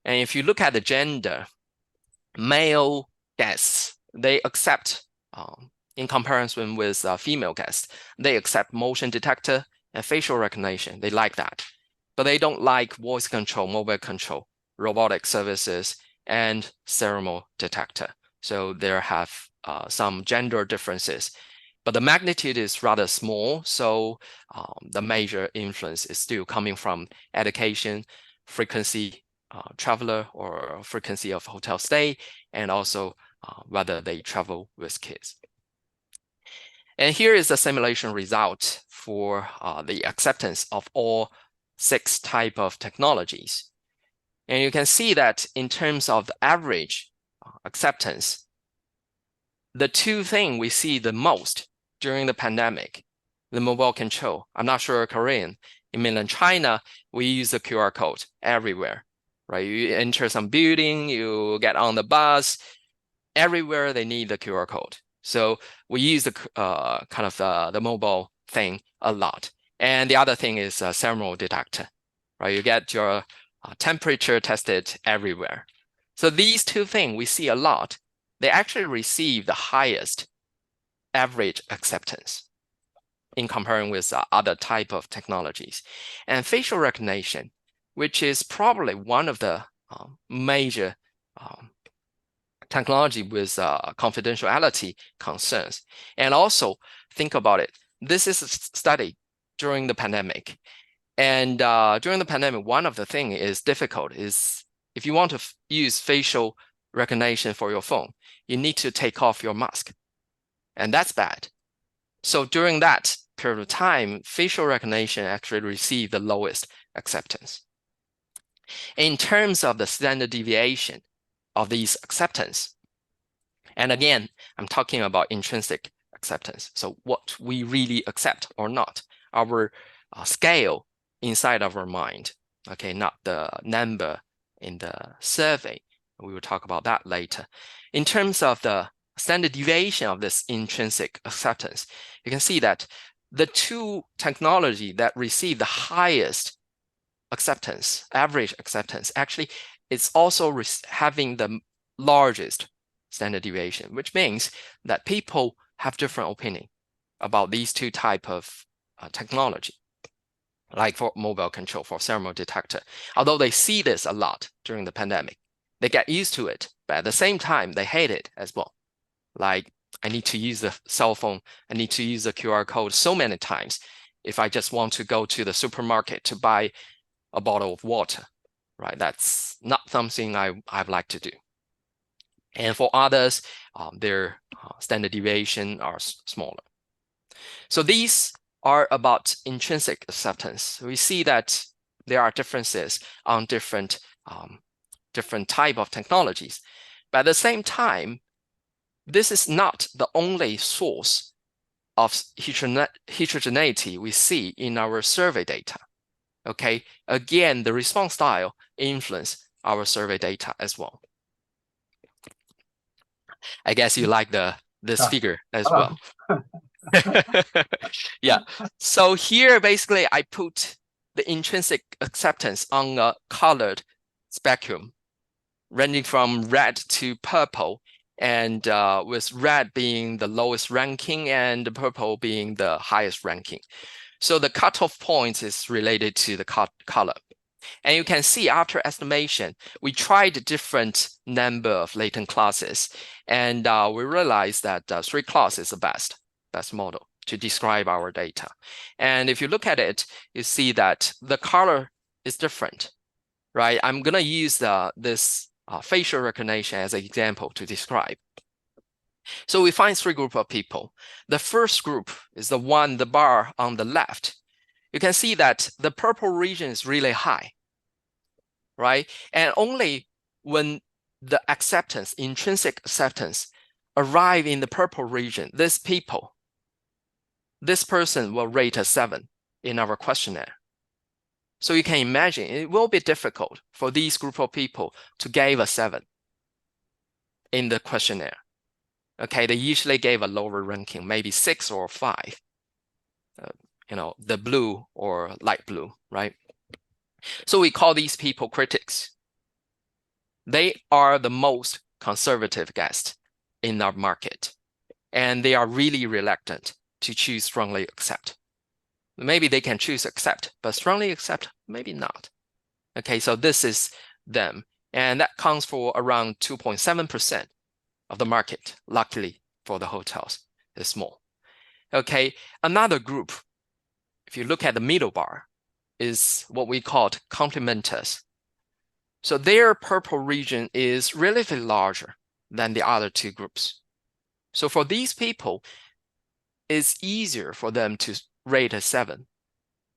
And if you look at the gender, male guests, they accept, in comparison with female guests, they accept motion detector and facial recognition. They like that. But they don't like voice control, mobile control, robotic services, and thermal detector. So there have some gender differences, but the magnitude is rather small. So the major influence is still coming from education, frequency traveler or frequency of hotel stay, and also whether they travel with kids. And here is the simulation result for the acceptance of all 6 types of technologies. And you can see that in terms of the average acceptance, the two things we see the most during the pandemic, the mobile control. I'm not sure Korean. In mainland China, we use the QR code everywhere, right? You enter some building, you get on the bus, everywhere they need the QR code. So we use the the mobile thing a lot. And the other thing is a thermal detector, right? You get your temperature tested everywhere. So these two things we see a lot. They actually receive the highest average acceptance in comparing with other type of technologies. And facial recognition, which is probably one of the major technology with confidentiality concerns. And also think about it. This is a study during the pandemic. And during the pandemic, one of the things is difficult is if you want to use facial recognition for your phone, you need to take off your mask. And that's bad. So during that period of time, facial recognition actually received the lowest acceptance. In terms of the standard deviation of these acceptance, and again, I'm talking about intrinsic acceptance. So what we really accept or not, our scale inside of our mind, okay, not the number in the survey. We will talk about that later. In terms of the standard deviation of this intrinsic acceptance, you can see that the two technology that receive the highest acceptance, average acceptance, actually it's also having the largest standard deviation, which means that people have different opinion about these two type of technology, like for mobile control, for thermal detector. Although they see this a lot during the pandemic, they get used to it, but at the same time, they hate it as well. Like, I need to use the cell phone, I need to use the QR code so many times if I just want to go to the supermarket to buy a bottle of water, right? That's not something I'd like to do. And for others, their standard deviation are smaller. So these are about intrinsic acceptance. We see that there are differences on different type of technologies. But at the same time, this is not the only source of heterogeneity we see in our survey data. Okay, again, the response style influence our survey data as well. I guess you like this figure as well. Yeah, so here basically I put the intrinsic acceptance on a colored spectrum ranging from red to purple, and with red being the lowest ranking and the purple being the highest ranking. So the cutoff point is related to the color. And you can see after estimation, we tried a different number of latent classes, and we realized that 3 classes is the best model to describe our data. And if you look at it, you see that the color is different, right? I'm gonna use this facial recognition as an example to describe. So we find 3 groups of people. The first group is the bar on the left. You can see that the purple region is really high, right? And only when the acceptance, intrinsic acceptance, arrive in the purple region, this person will rate a 7 in our questionnaire. So you can imagine it will be difficult for these group of people to give a 7 in the questionnaire. Okay, they usually gave a lower ranking, maybe 6 or 5. The blue or light blue, right? So we call these people critics. They are the most conservative guests in our market, and they are really reluctant to choose strongly accept. Maybe they can choose accept, but strongly accept, maybe not. Okay, so this is them, and that counts for around 2.7% of the market. Luckily for the hotels, it's small. Okay, another group, if you look at the middle bar, is what we called complementers. So their purple region is relatively larger than the other 2 groups. So for these people, it's easier for them to rate a 7,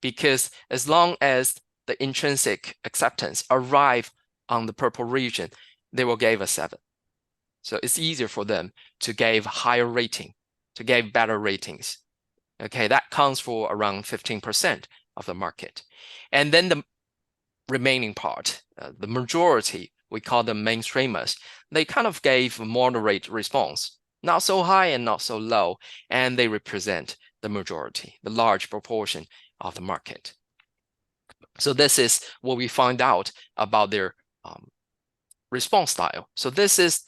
because as long as the intrinsic acceptance arrive on the purple region, they will give a 7. So it's easier for them to give higher rating, to give better ratings. Okay, that counts for around 15% of the market. And then the remaining part, the majority, we call them mainstreamers, they kind of gave a moderate response, not so high and not so low, and they represent the majority, the large proportion of the market. So this is what we find out about their response style. So this is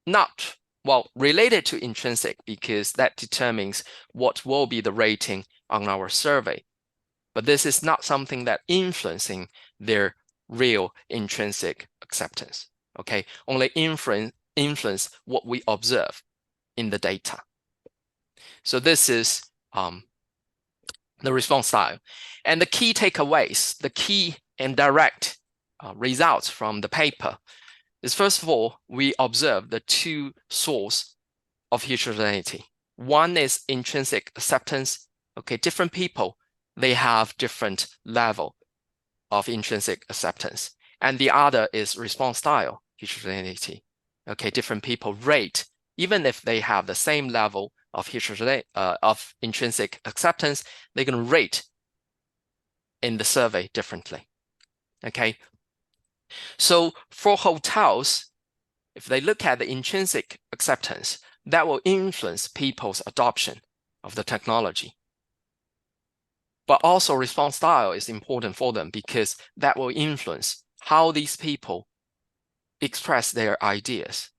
not, well, related to intrinsic, because that determines what will be the rating on our survey. But this is not something that influencing their real intrinsic acceptance. Okay, only influence what we observe in the data. So this is the response style. And the key takeaways, the key and direct results from the paper is, first of all, we observe the 2 sources of heterogeneity. One is intrinsic acceptance. Okay, different people, they have different level of intrinsic acceptance. And the other is response style heterogeneity. Okay, different people rate, even if they have the same level of intrinsic acceptance, they're going to rate in the survey differently. Okay, so for hotels, if they look at the intrinsic acceptance, that will influence people's adoption of the technology. But also response style is important for them because that will influence how these people express their ideas.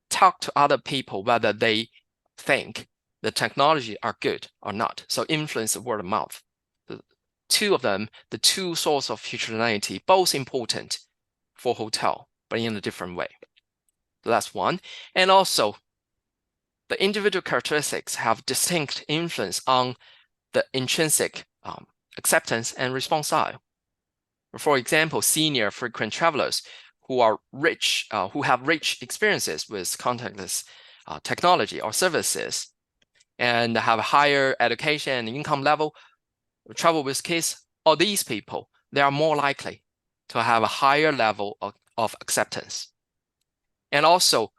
Talk to other people whether they think the technology are good or not. So influence the word of mouth. The two of them, the two sources of heterogeneity, both important for hotel, but in a different way. So that's one. And also, the individual characteristics have distinct influence on the intrinsic acceptance and response style. For example, senior frequent travelers who are rich, who have rich experiences with contactless technology or services, and have a higher education and income level, travel with kids, or these people, they are more likely to have a higher level of acceptance. And also,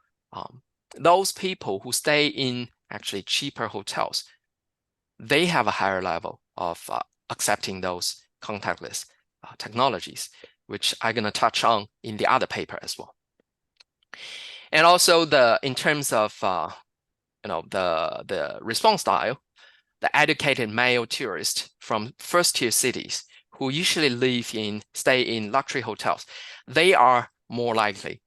those people who stay in actually cheaper hotels, they have a higher level of accepting those contactless technologies, which I'm going to touch on in the other paper as well. And also, in terms of the response style, the educated male tourists from first-tier cities who usually stay in luxury hotels, they are more likely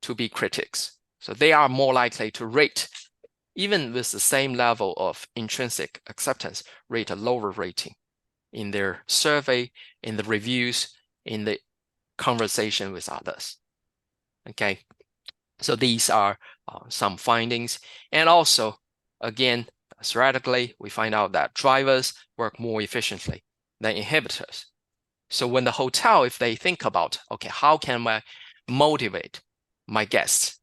to be critics. So they are more likely to rate, even with the same level of intrinsic acceptance, rate a lower rating in their survey, in the reviews, in the conversation with others. Okay, so these are some findings. And also, again, theoretically, we find out that drivers work more efficiently than inhibitors. So when the hotel, if they think about, okay, how can I motivate my guests,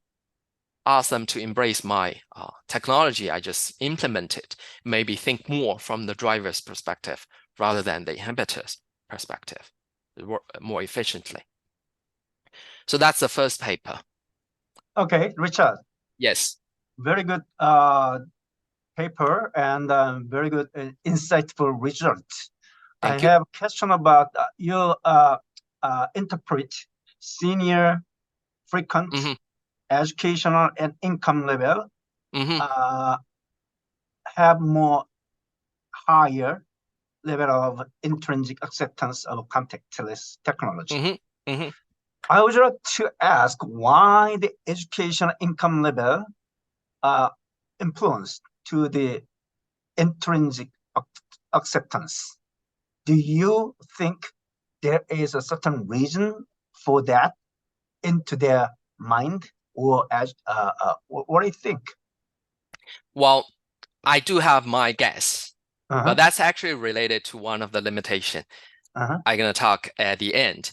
ask them to embrace my technology I just implemented, maybe think more from the driver's perspective rather than the inhibitor's perspective, work more efficiently. So that's the first paper. Okay, Richard. Yes. Very good paper and very good insightful results. Thank I you. have a question about you interpret senior, frequent, educational, and income level have more higher level of intrinsic acceptance of contactless technology. I would like to ask why the education income level influence to the intrinsic acceptance. Do you think there is a certain reason for that into their mind, or what do you think? Well, I do have my guess, but that's actually related to one of the limitations I'm going to talk at the end.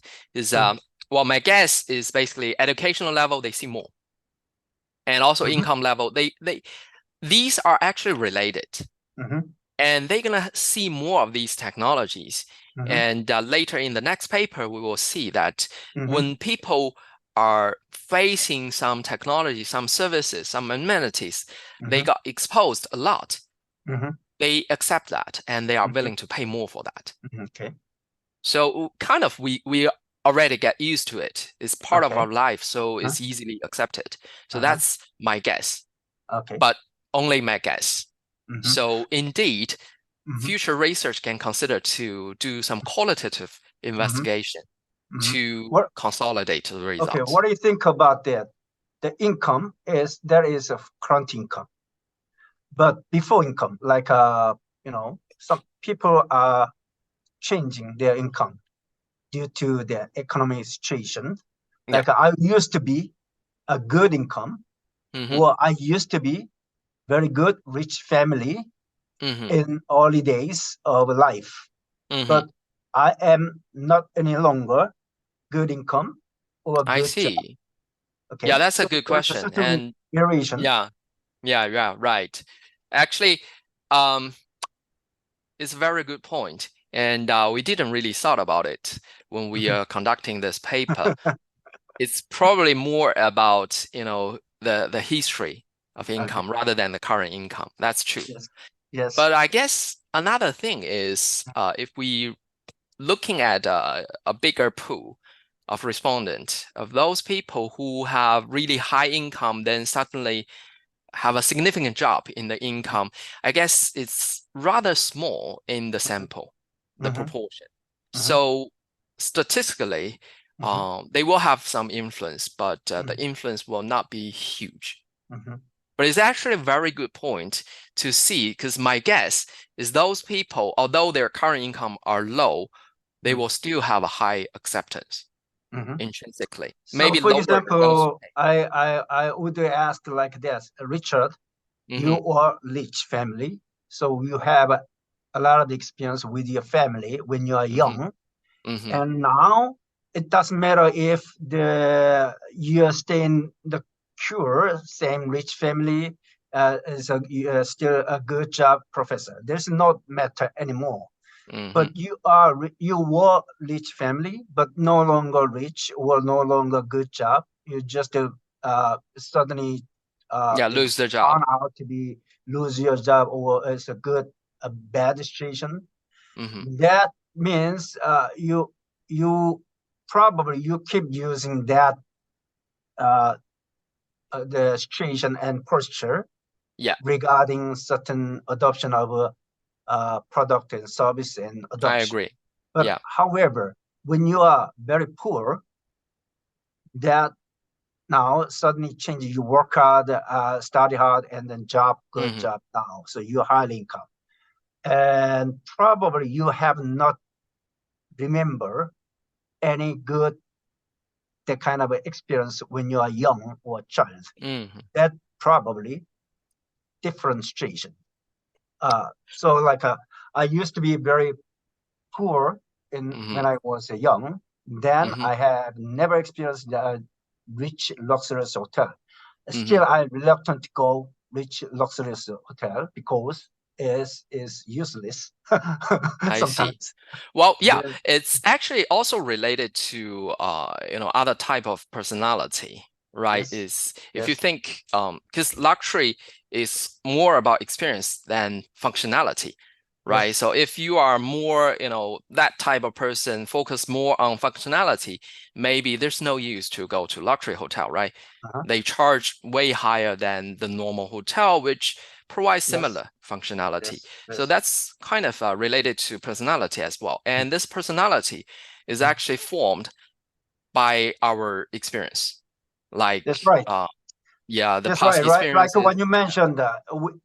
Well, my guess is basically educational level, they see more. And also income level, these are actually related. And they're going to see more of these technologies. And later in the next paper, we will see that when people are facing some technology, some services, some amenities, they got exposed a lot. They accept that and they are willing to pay more for that. So kind of we already get used to it. It's part of our life, so it's easily accepted. So that's my guess. But only my guess. So indeed, future research can consider to do some qualitative investigation to consolidate the results. Okay, what do you think about that? The income there is a current income, but before income, like some people are changing their income due to their economic situation. Like I used to be a good income, or I used to be very good, rich family in early days of life. But I am not any longer good income or good job. Okay. Yeah, that's a good question. And variation. Yeah, right. Actually, it's a very good point. And we didn't really thought about it when we are conducting this paper. It's probably more about, the history of income rather than the current income. That's true. Yes. But I guess another thing is if we looking at a bigger pool of respondents, of those people who have really high income, then suddenly have a significant drop in the income, I guess it's rather small in the sample. the proportion. Mm-hmm. So statistically, they will have some influence, but Mm-hmm. the influence will not be huge. Mm-hmm. But it's actually a very good point to see, because my guess is those people, although their current income are low, they will still have a high acceptance intrinsically. So, maybe for lower example, I would ask like this, Richard, you are rich family, so you have a lot of experience with your family when you are young, and now it doesn't matter if you are staying the cure, same rich family, is still a good job professor. There's not matter anymore. But you were rich family, but no longer rich or no longer good job. You just suddenly lose the job. turn out to be lose your job, or it's a bad situation. That means you probably you keep using that the situation and posture regarding certain adoption of product and service and adoption. I agree. But however, when you are very poor, that now suddenly changes. You work hard, study hard, and then good job now. So you're high income. And probably you have not remember any good that kind of experience when you are young or child. That probably different situation. So like I used to be very poor when I was young. Then I have never experienced a rich luxurious hotel. Still, I'm reluctant to go rich luxurious hotel because is useless I see. Well, it's actually also related to other type of personality, right? Is if you think because luxury is more about experience than functionality, right? So if you are more, that type of person, focus more on functionality, maybe there's no use to go to luxury hotel, right? They charge way higher than the normal hotel, which provides similar functionality. So that's kind of related to personality as well. And this personality is actually formed by our experience. Like, that's right. The that's past right. Like experiences. when you mentioned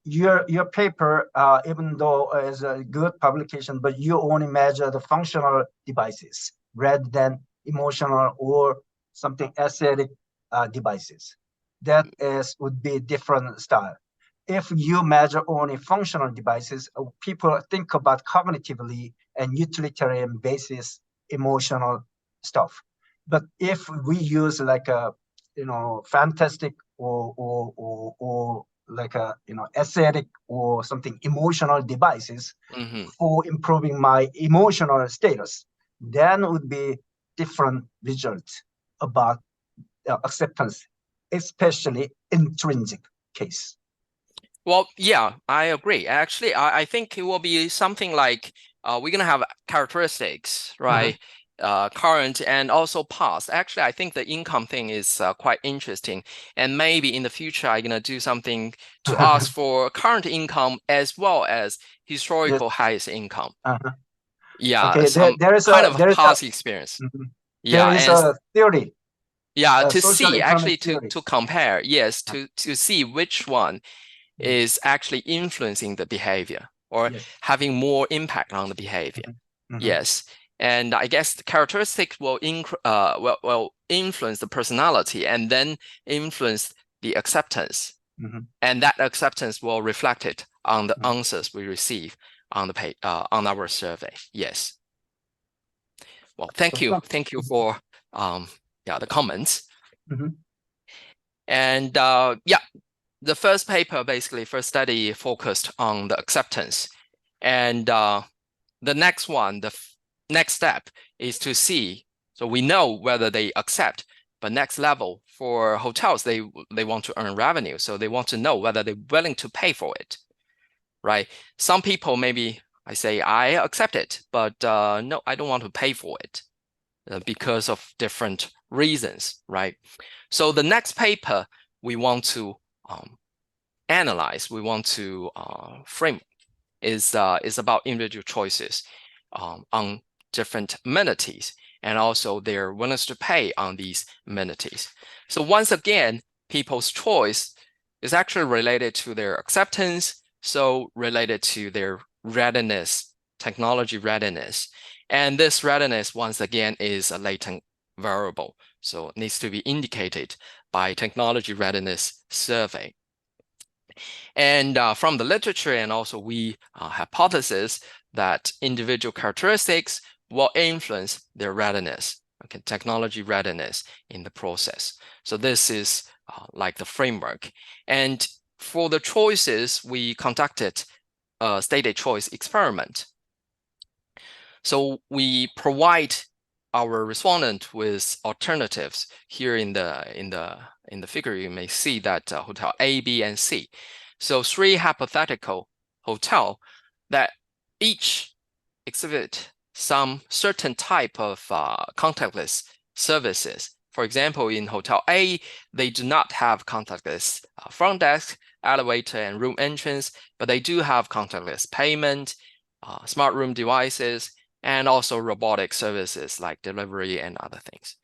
your paper, even though is a good publication, but you only measure the functional devices rather than emotional or something aesthetic devices. That would be a different style. If you measure only functional devices, people think about cognitively and utilitarian basis emotional stuff. But if we use like a fantastic or like a aesthetic or something emotional devices for improving my emotional status, then would be different results about acceptance, especially intrinsic case. Well, yeah, I agree. Actually, I think it will be something like we're gonna have characteristics, right? Current and also past. Actually, I think the income thing is quite interesting. And maybe in the future, I'm gonna do something to ask for current income as well as historical highest income. Yeah, okay, some there is kind of there is past experience. There is a theory. To social see, actually theory. to compare, to see which one is actually influencing the behavior or having more impact on the behavior. Yes. And I guess the characteristics will influence the personality and then influence the acceptance. And that acceptance will reflect it on the answers we receive on the on our survey. Yes. Well, thank you. Thank you for the comments. And the first paper, basically, first study focused on the acceptance. And the next one, the next step is to see, so we know whether they accept, but next level for hotels, they want to earn revenue. So they want to know whether they're willing to pay for it, right? Some people, maybe I say, I accept it, but no, I don't want to pay for it because of different reasons, right? So the next paper we want to analyze, we want to frame is about individual choices. on different amenities, and also their willingness to pay on these amenities. So once again, people's choice is actually related to their acceptance, so related to their readiness, technology readiness. And this readiness, once again, is a latent variable, so it needs to be indicated by technology readiness survey. And from the literature, and also we hypothesis that individual characteristics will influence their readiness, okay, technology readiness in the process. So this is like the framework. And for the choices, we conducted a stated choice experiment. So we provide our respondent with alternatives. Here in the figure, you may see that hotel A, B, and C. So 3 hypothetical hotel that each exhibit some certain type of contactless services. For example, in hotel A, they do not have contactless front desk, elevator, and room entrance, but they do have contactless payment, smart room devices, and also robotic services like delivery and other things.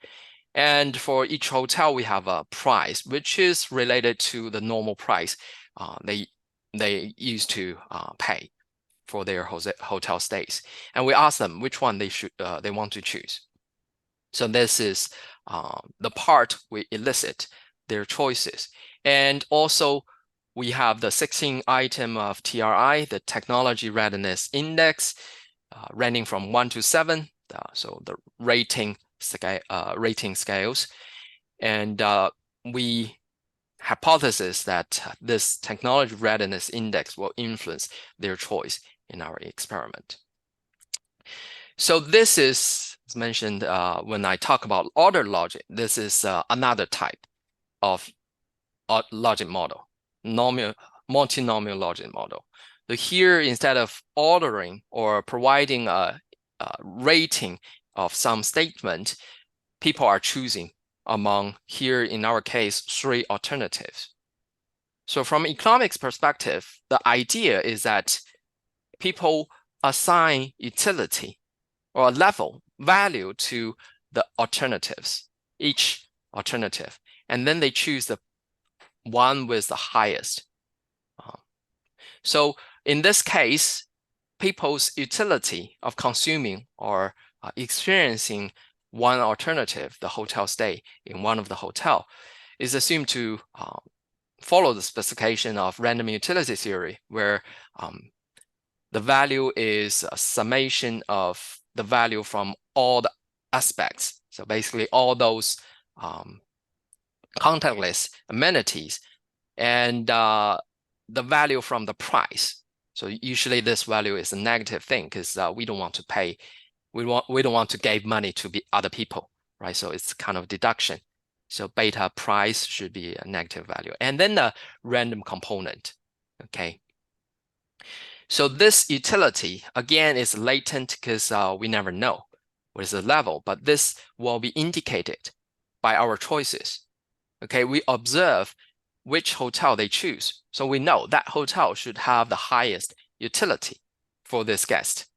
And for each hotel, we have a price, which is related to the normal price they used to pay for their hotel stays. And we ask them which one they want to choose. So this is the part we elicit their choices. And also we have the 16 item of TRI, the Technology Readiness Index, ranging from 1 to 7, so the rating scales. And we hypothesis that this Technology Readiness Index will influence their choice in our experiment. So this is, as mentioned, when I talk about order logic, this is another type of logic model, multinomial logic model. So here, instead of ordering or providing a rating of some statement, people are choosing among, here in our case, 3 alternatives. So from economics perspective, the idea is that people assign utility or level value to the alternatives, each alternative, and then they choose the one with the highest. So in this case, people's utility of consuming or experiencing one alternative, the hotel stay in one of the hotel, is assumed to follow the specification of random utility theory, where the value is a summation of the value from all the aspects. So basically all those contactless amenities and the value from the price. So usually this value is a negative thing because we don't want to pay, we don't want to give money to other people, right? So it's kind of deduction. So beta price should be a negative value. And then the random component, okay? So this utility, again, is latent because we never know what is the level, but this will be indicated by our choices. Okay, we observe which hotel they choose. So we know that hotel should have the highest utility for this guest.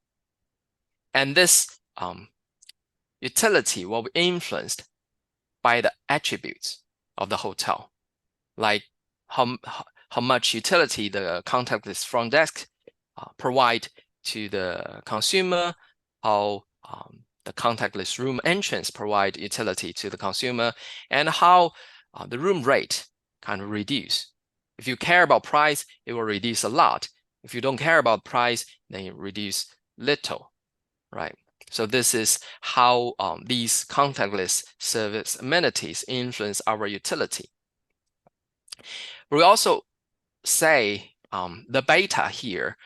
And this utility will be influenced by the attributes of the hotel, like how much utility the contactless front desk provide to the consumer, how the contactless room entrance provide utility to the consumer, and how the room rate kind of reduce. If you care about price, it will reduce a lot. If you don't care about price, then it reduce little, right? So this is how these contactless service amenities influence our utility. We also say the beta here,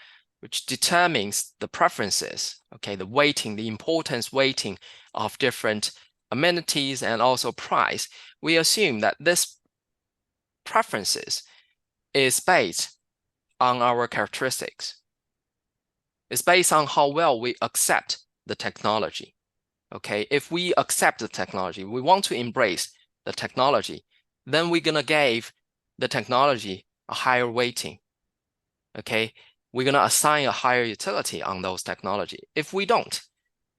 which determines the preferences, okay, the weighting, the importance weighting of different amenities and also price. We assume that this preferences is based on our characteristics. It's based on how well we accept the technology, okay? If we accept the technology, we want to embrace the technology, then we're gonna give the technology a higher weighting, okay? we're going to assign a higher utility on those technology. If we don't,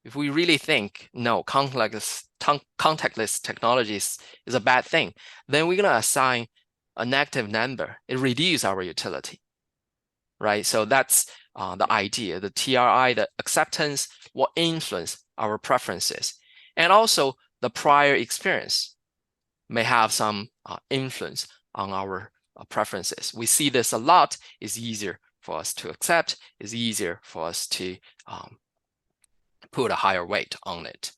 if we really think, no, contactless technologies is a bad thing, then we're going to assign a negative number. It reduces our utility, right? So that's the idea. The TRI, the acceptance, will influence our preferences. And also the prior experience may have some influence on our preferences. We see this a lot. It's easier for us to accept. It's easier for us to put a higher weight on it.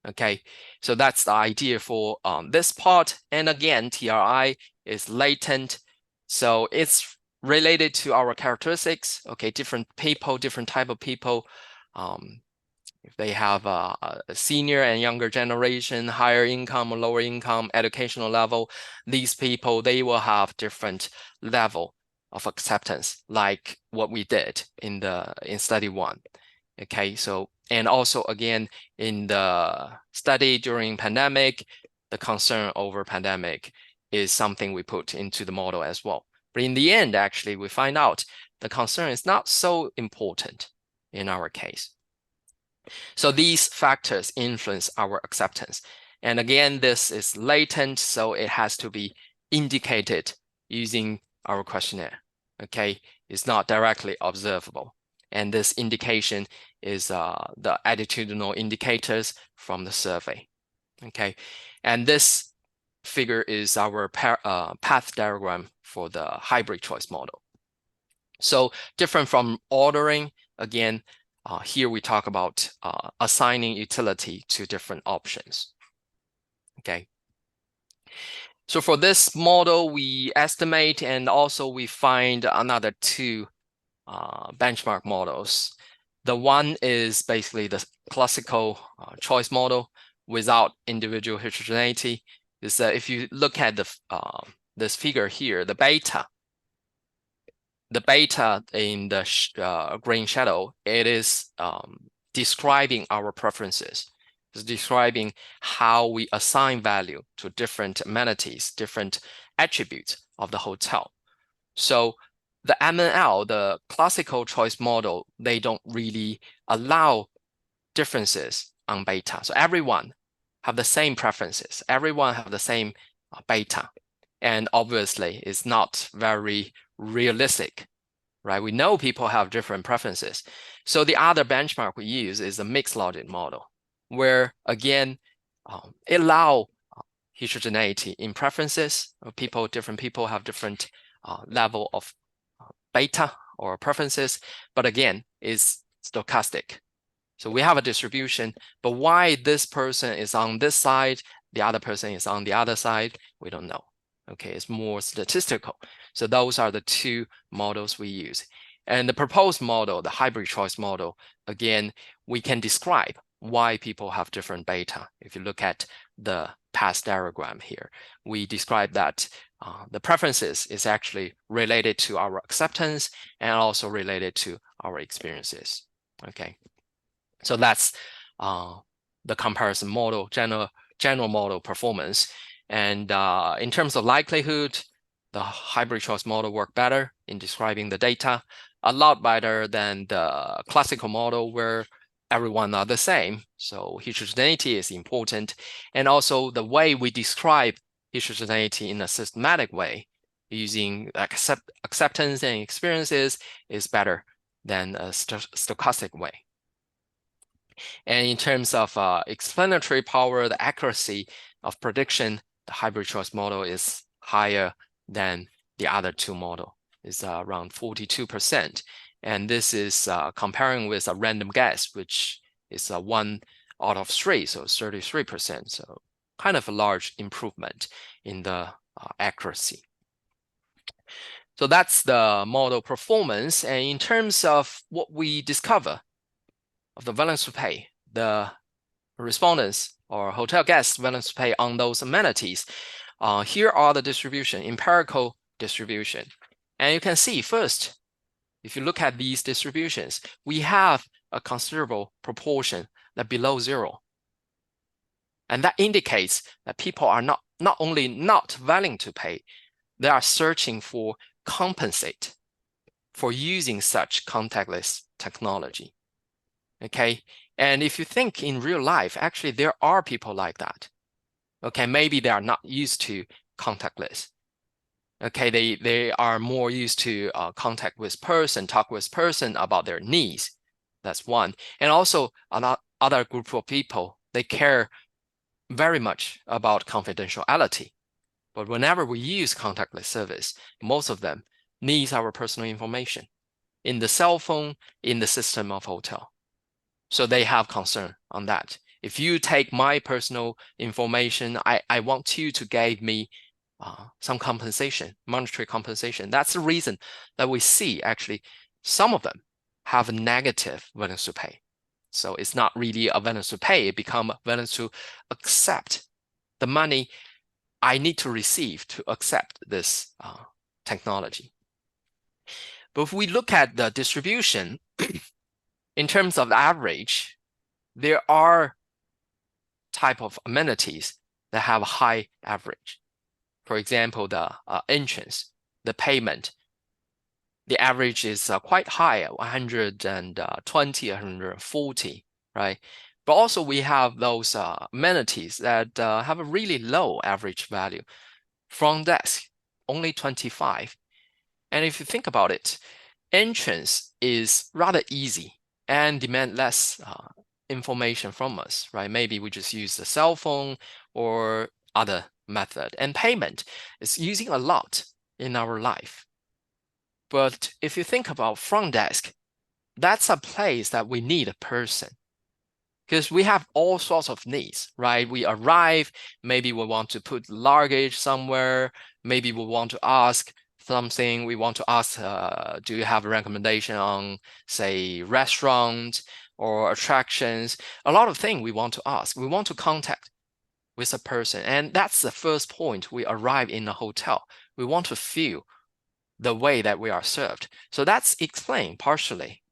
Okay, so that's the idea for this part. And again, TRI is latent. So it's related to our characteristics. Okay, different people, different type of people. If they have a senior and younger generation, higher income or lower income, educational level, these people, they will have different level of acceptance, like what we did in study 1. Okay, so, and also again, in the study during pandemic, the concern over pandemic is something we put into the model as well. But in the end, actually, we find out the concern is not so important in our case. So these factors influence our acceptance. And again, this is latent, so it has to be indicated using our questionnaire. Okay, it's not directly observable. And this indication is the attitudinal indicators from the survey. Okay, and this figure is our path diagram for the hybrid choice model. So different from ordering, again, here we talk about assigning utility to different options. Okay. So for this model, we estimate, and also we find another 2 benchmark models. The one is basically the classical choice model without individual heterogeneity. Is that if you look at the this figure here, the beta in the green shadow, it is describing our preferences. It's describing how we assign value to different amenities, different attributes of the hotel. So the MNL, the classical choice model, they don't really allow differences on beta. So everyone have the same preferences. Everyone have the same beta. And obviously, it's not very realistic, right? We know people have different preferences. So the other benchmark we use is a mixed logic model, where again, it allows heterogeneity in preferences. Different people have different level of beta or preferences, but again, is stochastic. So we have a distribution, but why this person is on this side, the other person is on the other side, we don't know. Okay, it's more statistical. So those are the 2 models we use. And the proposed model, the hybrid choice model, again, we can describe why people have different beta. If you look at the path diagram here, we describe that the preferences is actually related to our acceptance and also related to our experiences. Okay, so that's the comparison model, general model performance. And in terms of likelihood, the hybrid choice model work better in describing the data, a lot better than the classical model where everyone are the same. So heterogeneity is important. And also the way we describe heterogeneity in a systematic way using acceptance and experiences is better than a stochastic way. And in terms of explanatory power, the accuracy of prediction, the hybrid choice model is higher than the other 2 model. It's around 42%. And this is comparing with a random guess, which is 1 out of 3, so 33%. So kind of a large improvement in the accuracy. So that's the model performance. And in terms of what we discover of the willingness to pay, the respondents or hotel guests willingness to pay on those amenities, here are the distribution, empirical distribution. And you can see first, if you look at these distributions, we have a considerable proportion that below 0. And that indicates that people are not only not willing to pay, they are searching for compensate for using such contactless technology. Okay, and if you think in real life, actually there are people like that. Okay, maybe they are not used to contactless. Okay, they are more used to contact with person, talk with person about their needs. That's one. And also another group of people, they care very much about confidentiality. But whenever we use contactless service, most of them needs our personal information in the cell phone, in the system of hotel. So they have concern on that. If you take my personal information, I want you to give me some compensation, monetary compensation. That's the reason that we see actually some of them have a negative willingness to pay. So it's not really a willingness to pay, it becomes a willingness to accept the money I need to receive to accept this technology. But if we look at the distribution, in terms of average, there are type of amenities that have a high average. For example, the entrance, the payment, the average is quite high, 120, 140, right? But also we have those amenities that have a really low average value. Front desk, only 25. And if you think about it, entrance is rather easy and demand less information from us, right? Maybe we just use the cell phone or other method. And payment is using a lot in our life. But if you think about front desk, that's a place that we need a person, because we have all sorts of needs, right? We arrive, maybe we want to put luggage somewhere, maybe we want to ask something, we want to ask, do you have a recommendation on, say, restaurant or attractions? A lot of things we want to ask. We want to contact with a person. And that's the first point we arrive in a hotel. We want to feel the way that we are served. So that's explained partially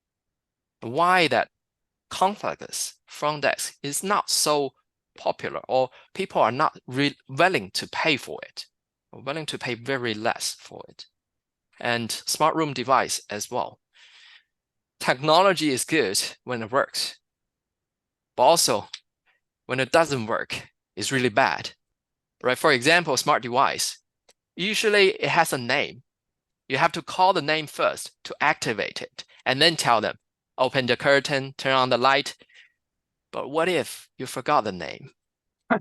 why that contactless front desk is not so popular, or people are not willing to pay for it, or willing to pay very less for it. And smart room device as well. Technology is good when it works, but also when it doesn't work, it's really bad, right? For example, smart device, usually it has a name. You have to call the name first to activate it, and then tell them, open the curtain, turn on the light. But what if you forgot the name?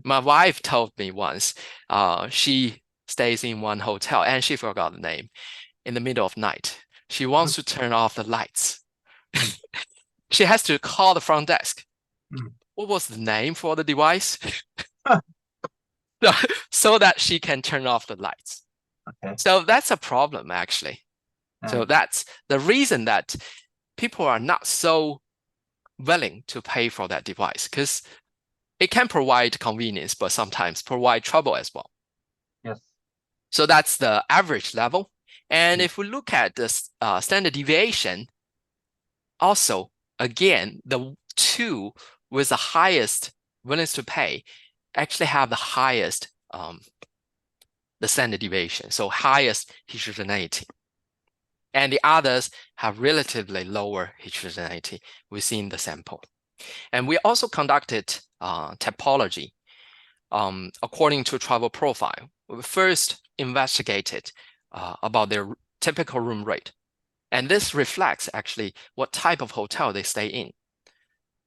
My wife told me once, she stays in one hotel and she forgot the name in the middle of night. She wants to turn off the lights. She has to call the front desk. What was the name for the device? So that she can turn off the lights. Okay. So that's a problem, actually. So that's the reason that people are not so willing to pay for that device, because it can provide convenience, but sometimes provide trouble as well. Yes. So that's the average level. And if we look at the standard deviation, also, again, the two with the highest willingness to pay actually have the highest the standard deviation, so highest heterogeneity. And the others have relatively lower heterogeneity within the sample. And we also conducted typology according to travel profile. We first investigated about their typical room rate. And this reflects actually what type of hotel they stay in.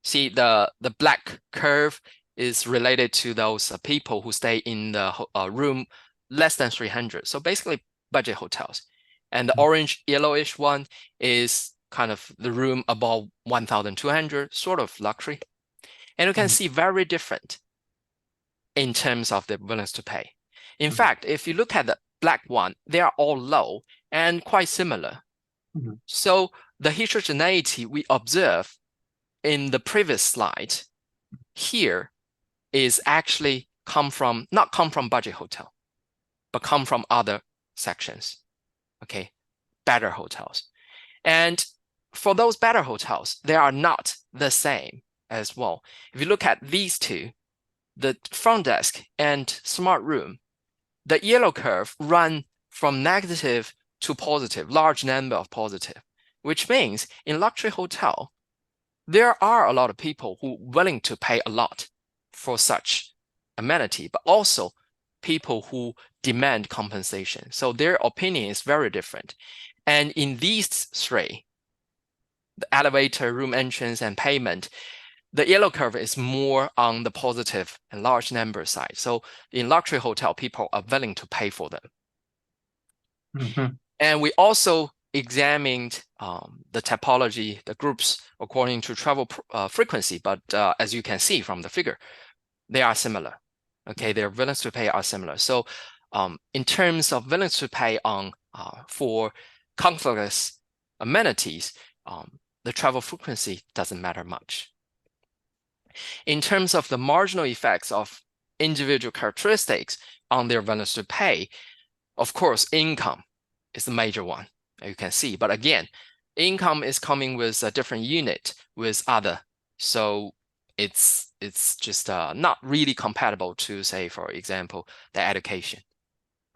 See, the black curve is related to those people who stay in the room less than 300. So basically budget hotels. And the orange yellowish one is kind of the room above 1,200, sort of luxury. And you can see very different in terms of the willingness to pay. In fact, if you look at the black one, they are all low and quite similar. So the heterogeneity we observe in the previous slide here is actually not come from budget hotel, but come from other sections, okay, better hotels. And for those better hotels, they are not the same as well. If you look at these two, the front desk and smart room, the yellow curve run from negative to positive, large number of positive. which means in luxury hotel, there are a lot of people who are willing to pay a lot for such amenity, but also people who demand compensation. So their opinion is very different. And in these three, the elevator, room entrance, and payment, the yellow curve is more on the positive and large number side. So in luxury hotel, people are willing to pay for them. Mm-hmm. And we also examined the typology, the groups according to travel frequency. But as you can see from the figure, they are similar. Okay, their willingness to pay are similar. So in terms of willingness to pay on for contactless amenities, the travel frequency doesn't matter much. In terms of the marginal effects of individual characteristics on their willingness to pay, of course, income is the major one, you can see. But again, income is coming with a different unit with other. So it's just not really compatible to, say, for example, the education.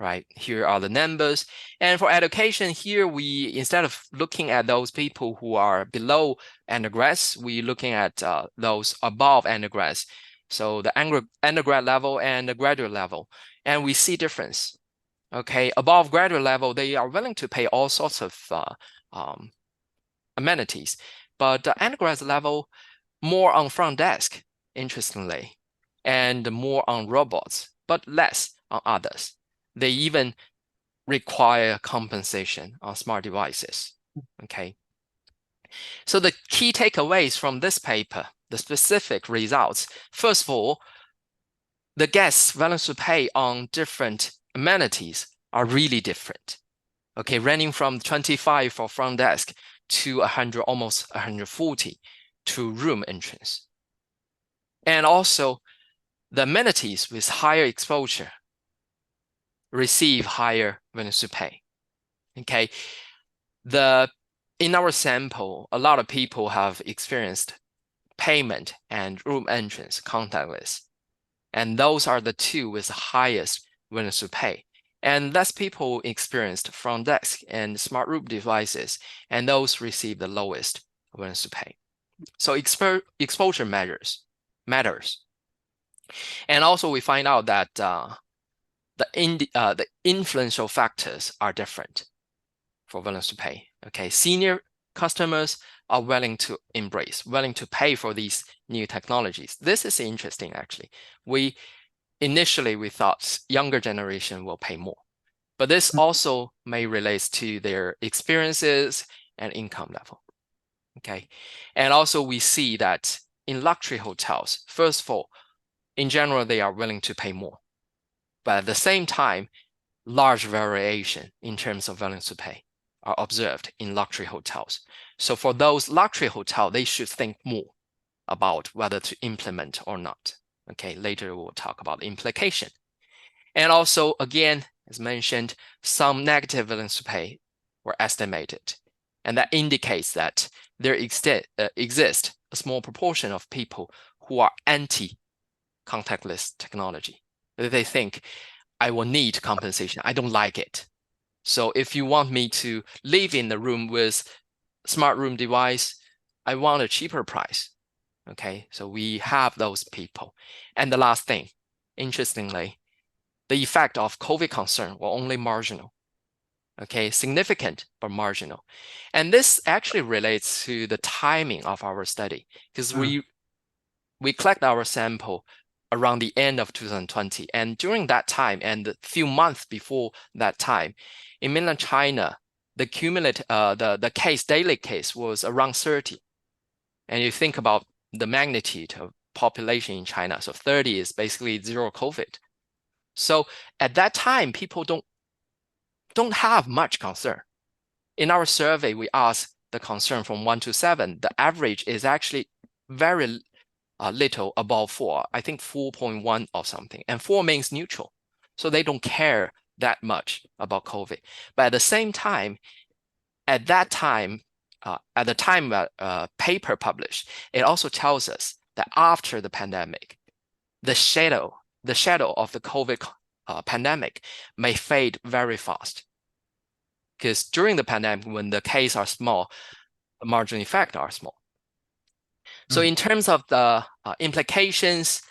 Right, here are the numbers. And for education here, we, instead of looking at those people who are below undergrads, we're looking at those above undergrads. So the undergrad level and the graduate level. And we see difference. Okay, above graduate level, they are willing to pay all sorts of amenities. But the undergrad level, more on front desk, interestingly, and more on robots, but less on others. They even require compensation on smart devices, okay? So the key takeaways from this paper, the specific results, first of all, the guests' willingness to pay on different amenities are really different, okay? Ranging from 25 for front desk to 100, almost 140 to room entrance. And also the amenities with higher exposure receive higher willingness to pay. Okay, in our sample, a lot of people have experienced payment and room entrance contactless, and those are the two with the highest willingness to pay. And less people experienced front desk and smart room devices, and those receive the lowest willingness to pay. So exposure matters. And also we find out that the influential factors are different for willingness to pay. Okay, senior customers are willing to embrace, willing to pay for these new technologies. This is interesting, actually. Initially we thought younger generation will pay more, but this also may relate to their experiences and income level. Okay, and also we see that in luxury hotels, first of all, in general, they are willing to pay more. But at the same time, large variation in terms of willingness to pay are observed in luxury hotels. So for those luxury hotels, they should think more about whether to implement or not. Okay, later we'll talk about the implication. And also, again, as mentioned, some negative willingness to pay were estimated. And that indicates that there exists a small proportion of people who are anti-contactless technology. They think, I will need compensation. I don't like it. So if you want me to live in the room with smart room device, I want a cheaper price. Okay, so we have those people. And the last thing, interestingly, the effect of COVID concern were only marginal. Okay, significant but marginal. And this actually relates to the timing of our study, because we collect our sample around the end of 2020. And during that time, and a few months before that time, in mainland China, the cumulative, the daily case was around 30. And you think about the magnitude of population in China. So 30 is basically zero COVID. So at that time, people don't have much concern. In our survey, we asked the concern from 1 to 7. The average is actually very little, above 4. I think 4.1 or something. And 4 means neutral. So they don't care that much about COVID. But at the same time, at the time paper published, it also tells us that after the pandemic, the shadow of the COVID pandemic may fade very fast. because during the pandemic, when the cases are small, the marginal effect are small. So in terms of the implications,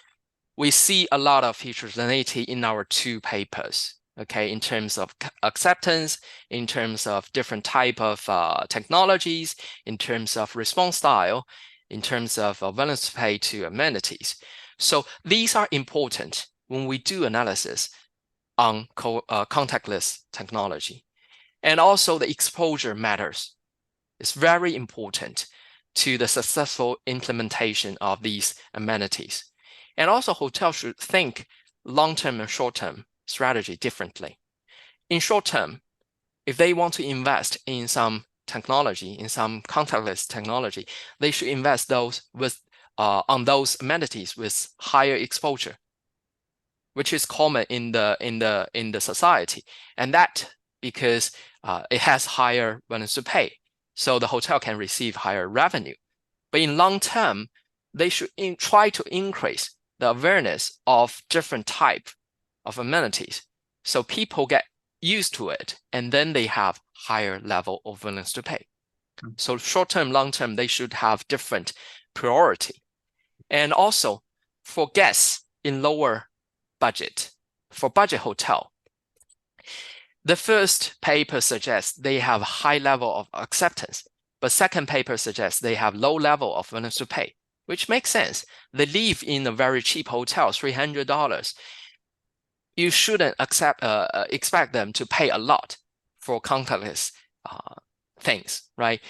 we see a lot of heterogeneity in our two papers, okay, in terms of acceptance, in terms of different type of technologies, in terms of response style, in terms of willingness to pay to amenities. So these are important when we do analysis on contactless technology. And also the exposure matters. It's very important to the successful implementation of these amenities. And also hotels should think long-term and short-term strategy differently. In short term, if they want to invest in some technology, in some contactless technology, they should invest those with on those amenities with higher exposure, which is common in the society, and that because it has higher willingness to pay, so the hotel can receive higher revenue. But in long term, they should try to increase the awareness of different type of amenities, so people get used to it, and then they have higher level of willingness to pay. So short term, long term, they should have different priority. And also for guests in lower budget, for budget hotel, the first paper suggests they have high level of acceptance, but second paper suggests they have low level of willingness to pay, which makes sense. They live in a very cheap hotel, $300. You shouldn't expect them to pay a lot for contactless things, right?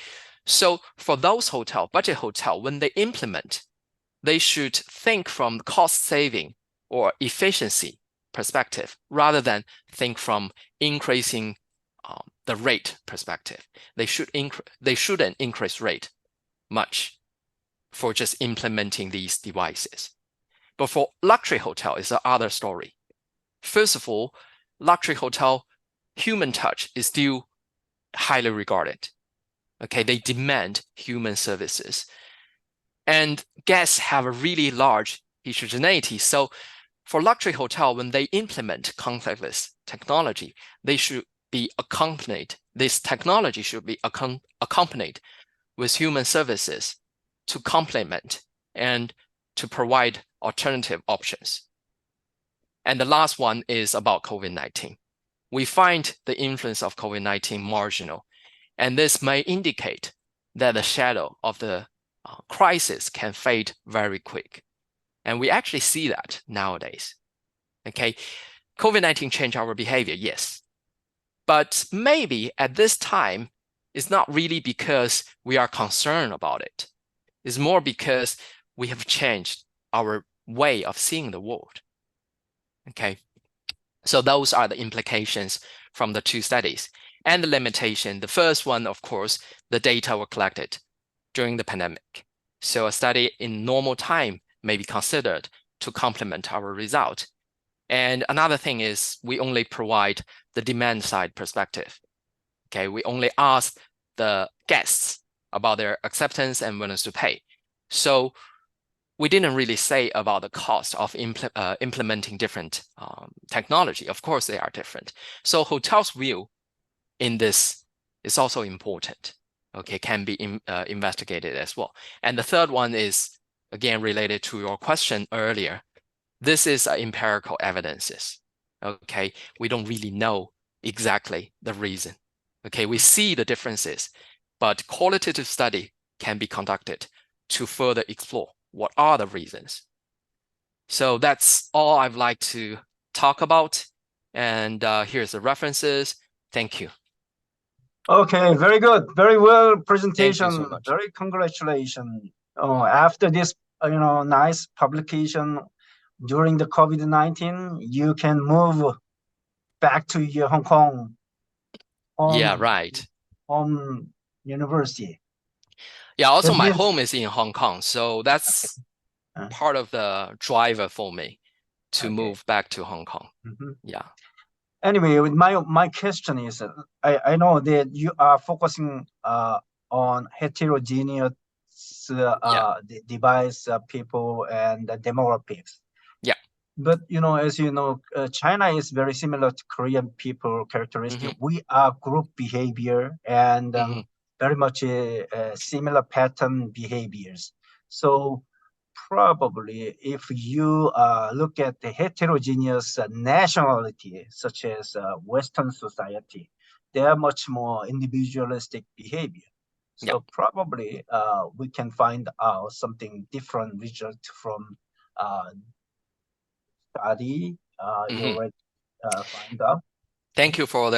So for those hotel, budget hotel, when they implement, they should think from cost saving or efficiency perspective rather than think from increasing the rate perspective. They shouldn't increase rate much for just implementing these devices. But for luxury hotel, it's the other story. First of all, luxury hotel, human touch is still highly regarded. Okay, they demand human services. And guests have a really large heterogeneity. So for luxury hotel, when they implement contactless technology, they should be accompanied. This technology should be accompanied with human services to complement and to provide alternative options. And the last one is about COVID-19. We find the influence of COVID-19 marginal, and this may indicate that the shadow of the crisis can fade very quick. And we actually see that nowadays. Okay, COVID-19 changed our behavior, yes. But maybe at this time, it's not really because we are concerned about it. It's more because we have changed our way of seeing the world. Okay, so those are the implications from the two studies. And the limitation, the first one, of course, the data were collected during the pandemic. So a study in normal time may be considered to complement our result. And another thing is we only provide the demand side perspective. Okay, we only ask the guests about their acceptance and willingness to pay. So we didn't really say about the cost of implementing different technology. Of course, they are different. So hotels' view in this is also important. Okay, can be investigated as well. And the third one is, again, related to your question earlier. This is empirical evidences. Okay, we don't really know exactly the reason. Okay, we see the differences, but qualitative study can be conducted to further explore what are the reasons. So that's all I'd like to talk about. And here's the references. Thank you. Okay, very good. Very well presentation. Thank you so much. Very congratulations. After this, nice publication during the COVID-19, you can move back to your Hong Kong home university. Yeah, also my home is in Hong Kong, so that's part of the driver for me to move back to Hong Kong. Yeah. Anyway, my question is, I know that you are focusing on heterogeneous device people and demographics. Yeah. But as you know, China is very similar to Korean people characteristic. We are group behavior and very much a similar pattern behaviors. So probably if you look at the heterogeneous nationality, such as Western society, they are much more individualistic behavior. So probably we can find out something different result from study you already find out. Thank you for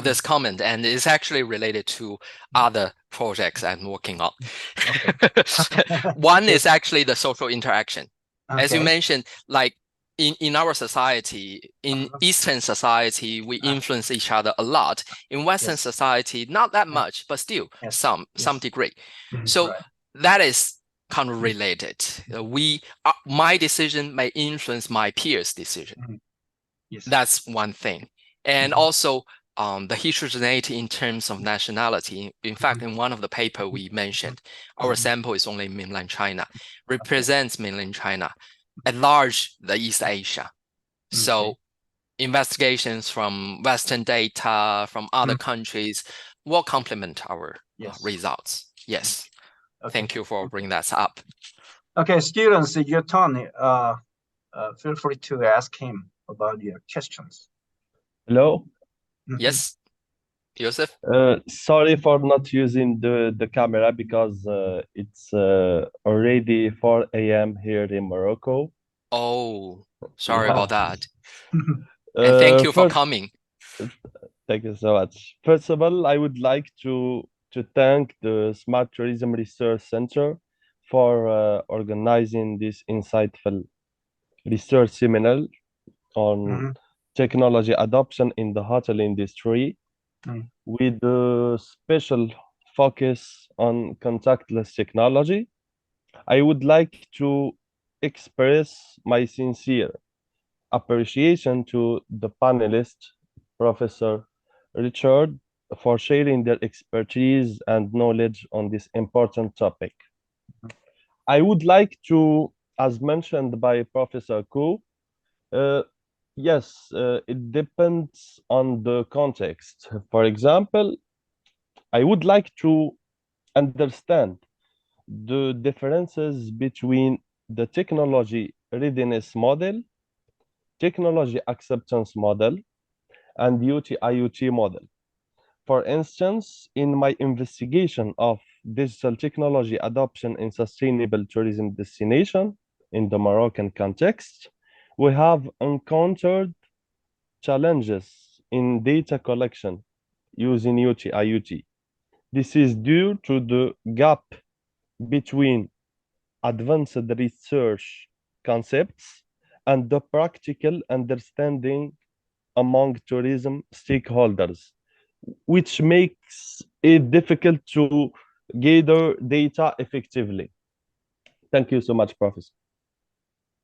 this comment, and it's actually related to other projects I'm working on. Okay. One is actually the social interaction. Okay. As you mentioned, like in our society, in Eastern society, we influence each other a lot. In Western society, not that much, but still some degree. So that is kind of related. My decision may influence my peers' decision. That's one thing. And also the heterogeneity in terms of nationality. In fact, in one of the paper we mentioned, our sample is only mainland China, represents mainland China, at large the East Asia. So investigations from Western data, from other countries will complement our results. Yes. Thank you for bringing that up. Okay, students, your turn. Feel free to ask him about your questions. Hello? Yes, Joseph? Sorry for not using the camera because it's already 4 a.m. here in Morocco. Oh, sorry about that. And thank you for coming. Thank you so much. First of all, I would like to thank the Smart Tourism Research Center for organizing this insightful research seminar on technology adoption in the hotel industry with a special focus on contactless technology. I would like to express my sincere appreciation to the panelist, Professor Richard, for sharing their expertise and knowledge on this important topic. I would like to, as mentioned by Professor Qiu, yes, it depends on the context. For example, I would like to understand the differences between the technology readiness model, technology acceptance model, and UT-IoT model. For instance, in my investigation of digital technology adoption in sustainable tourism destination in the Moroccan context, we have encountered challenges in data collection using UT-IoT. This is due to the gap between advanced research concepts and the practical understanding among tourism stakeholders, which makes it difficult to gather data effectively. Thank you so much, Professor.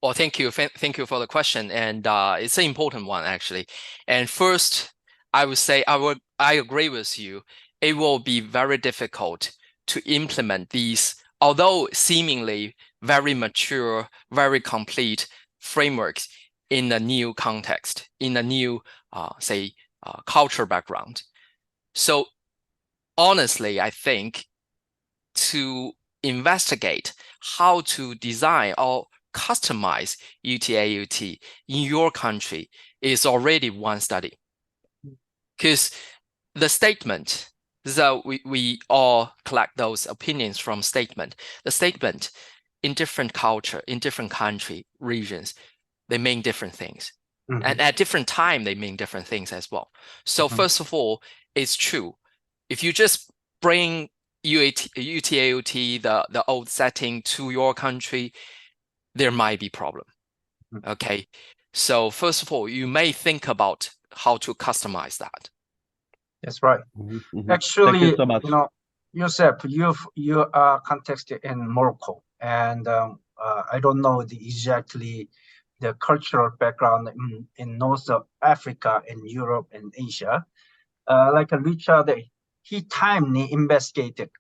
Well, thank you. Thank you for the question. And it's an important one, actually. And first, I would say I agree with you. It will be very difficult to implement these, although seemingly very mature, very complete frameworks in a new context, in a new, culture background. So honestly, I think to investigate how to design or customize UT-IoT in your country is already one study. Because the statement, so we all collect those opinions from statement. The statement in different culture, in different country, regions, they mean different things. And at different time, they mean different things as well. So first of all, it's true. If you just bring UT-IoT, the old setting to your country, there might be problem. Okay. So first of all, you may think about how to customize that. That's right. Actually, Thank you so much. Joseph, you are contexted in Morocco, and I don't know exactly the cultural background in North Africa, in Europe, and Asia. Like Richard, he timely investigated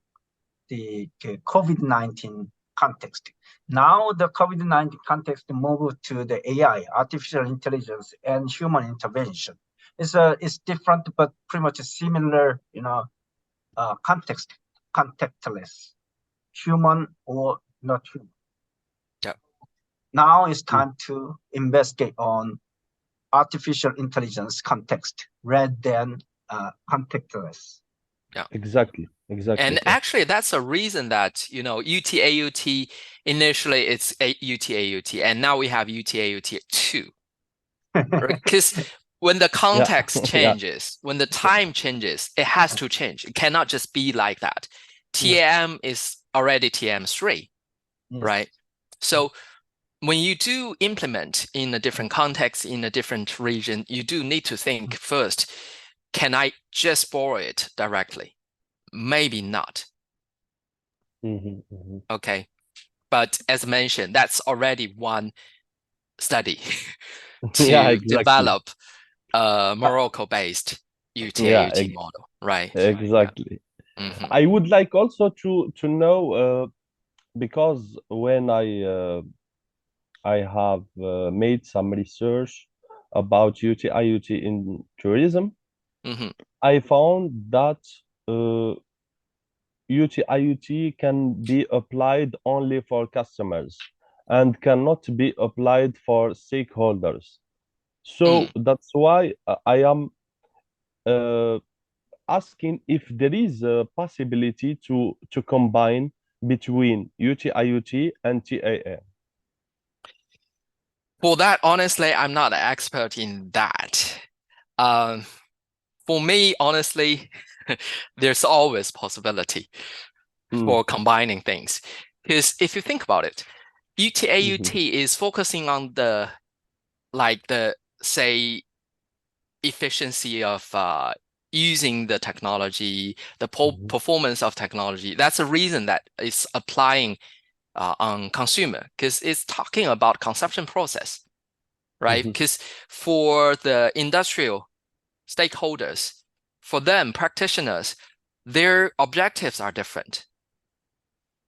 the COVID-19 context. Now the COVID-19 context moved to the AI, artificial intelligence, and human intervention. It's different, but pretty much a similar, context, contactless, human or not human. Yeah. Now it's time to investigate on artificial intelligence context rather than contactless. Yeah, exactly. And actually, that's a reason that, UT-AUT, initially it's UT-AUT, and now we have UT-AUT 2. Because when the context changes, when the time changes, it has to change. It cannot just be like that. TAM is already TAM3, right? So when you do implement in a different context, in a different region, you do need to think first, can I just borrow it directly? Maybe not. Okay. But as mentioned, that's already one study to develop a Morocco-based UT-AUT model, right? Exactly. I would like also to know, because when I have made some research about UT-IoT in tourism, I found that UT-IoT can be applied only for customers and cannot be applied for stakeholders. So that's why I am asking if there is a possibility to combine between UT-IoT and TAM. For that, honestly, I'm not an expert in that. For me, honestly, there's always possibility for combining things. Because if you think about it, UT-AUT is focusing on the say, efficiency of using the technology, the performance of technology. That's a reason that it's applying on consumer, because it's talking about consumption process, right? Because for the industrial stakeholders, for them, practitioners, their objectives are different,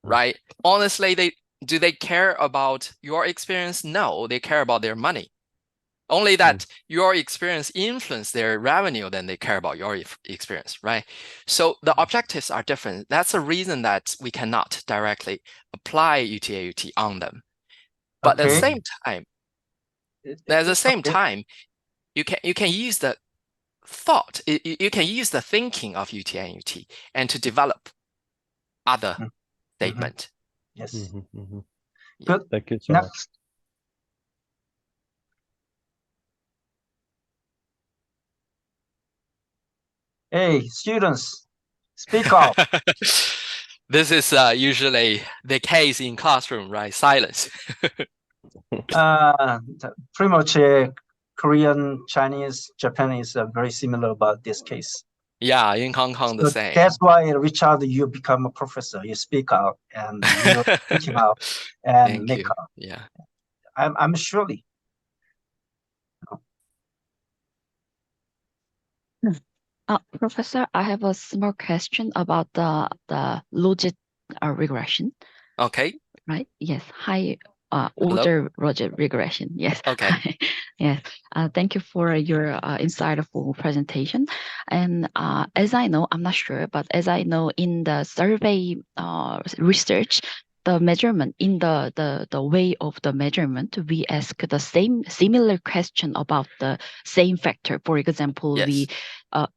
right? Honestly, do they care about your experience? No, they care about their money. Only that your experience influence their revenue, then they care about your experience, right? So the objectives are different. That's a reason that we cannot directly apply UT-AUT on them. But at the same time, you can use the thought, you can use the thinking of UT-AUT and to develop other statement. Yes. Good. Thank you so much. Hey, students, speak up. This is usually the case in classroom, right? Silence. Pretty much Korean, Chinese, Japanese are very similar about this case. Yeah, in Hong Kong, the same. That's why, Richard, you become a professor. You speak out and you're thinking out and make up. Yeah. I'm surely. Professor, I have a small question about the logic regression. Okay. Right. Yes. High order logic regression. Yes. Okay. Yes. Thank you for your insightful presentation. And as I know, I'm not sure, but as I know, in the survey research, the measurement in the way of the measurement, we ask the similar question about the same factor. For example,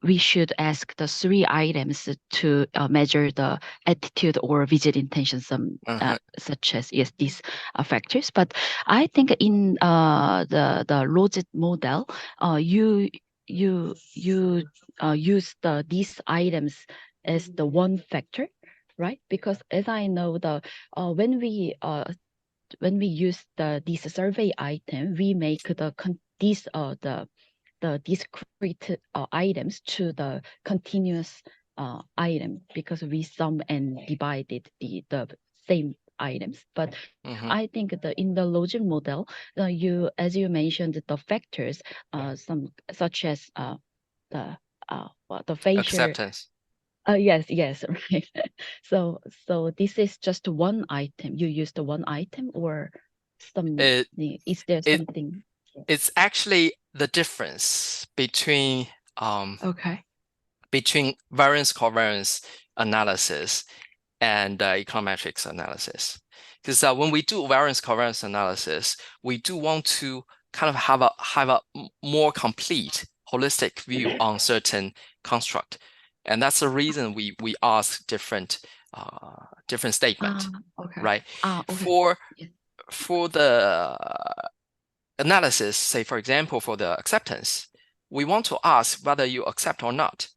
we should ask the 3 items to measure the attitude or visit intention, such as these factors. But I think in the logic model, you use these items as the one factor, right? Because as I know, when we use this survey item, we make the discrete items to the continuous item, because we sum and divided the same items. But I think in the logic model, as you mentioned, the factors, some such as the facial acceptance. Yes, yes, right. So this is just one item. You used one item or something? Is there something? It's actually the difference between between variance covariance analysis and econometrics analysis. Because when we do variance covariance analysis, we do want to kind of have a more complete holistic view on certain construct, and that's the reason we ask different statement, right? For the analysis, say for example for the acceptance, we want to ask whether you accept or not.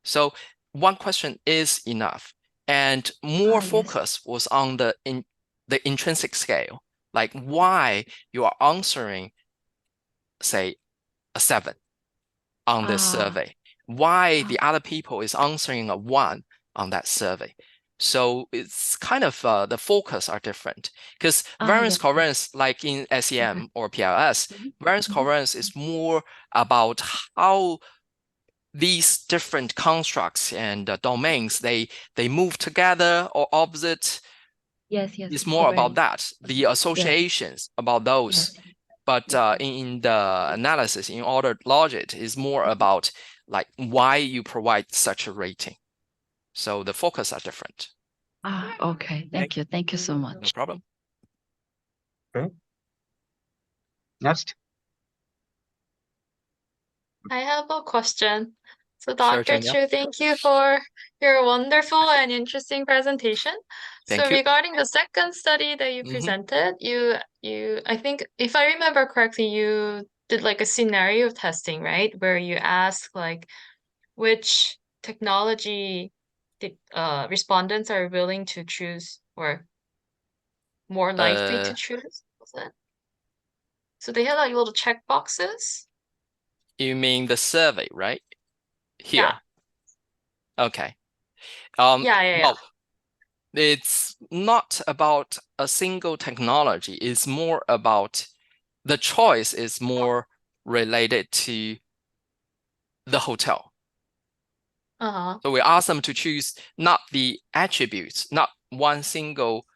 So one question is enough, and more focus was on the intrinsic scale, like why you are answering, say, a 7 on this survey, why the other people is answering a 1 on that survey. So it's kind of the focus are different, because variance covariance, like in SEM or PLS, variance covariance is more about how these different constructs and domains they move together or opposite. Yes, it's more about that, the associations about those. But in the analysis, in ordered logic, is more about like why you provide such a rating. So the focus are different. Okay. Thank you. Thank you so much. No problem. Okay. Next. I have a question. So Sure, Dr. Qiu, thank you for your wonderful and interesting presentation. Thank you. Regarding the second study that you presented, you I think if I remember correctly, you did like a scenario testing, right? Where you ask like which technology the respondents are willing to choose or more likely to choose. Was that? So they had like little check boxes. You mean the survey, right? Here. Yeah. Okay. Yeah. Well, it's not about a single technology. It's more about the choice is more related to the hotel. So we ask them to choose not the attributes, not one single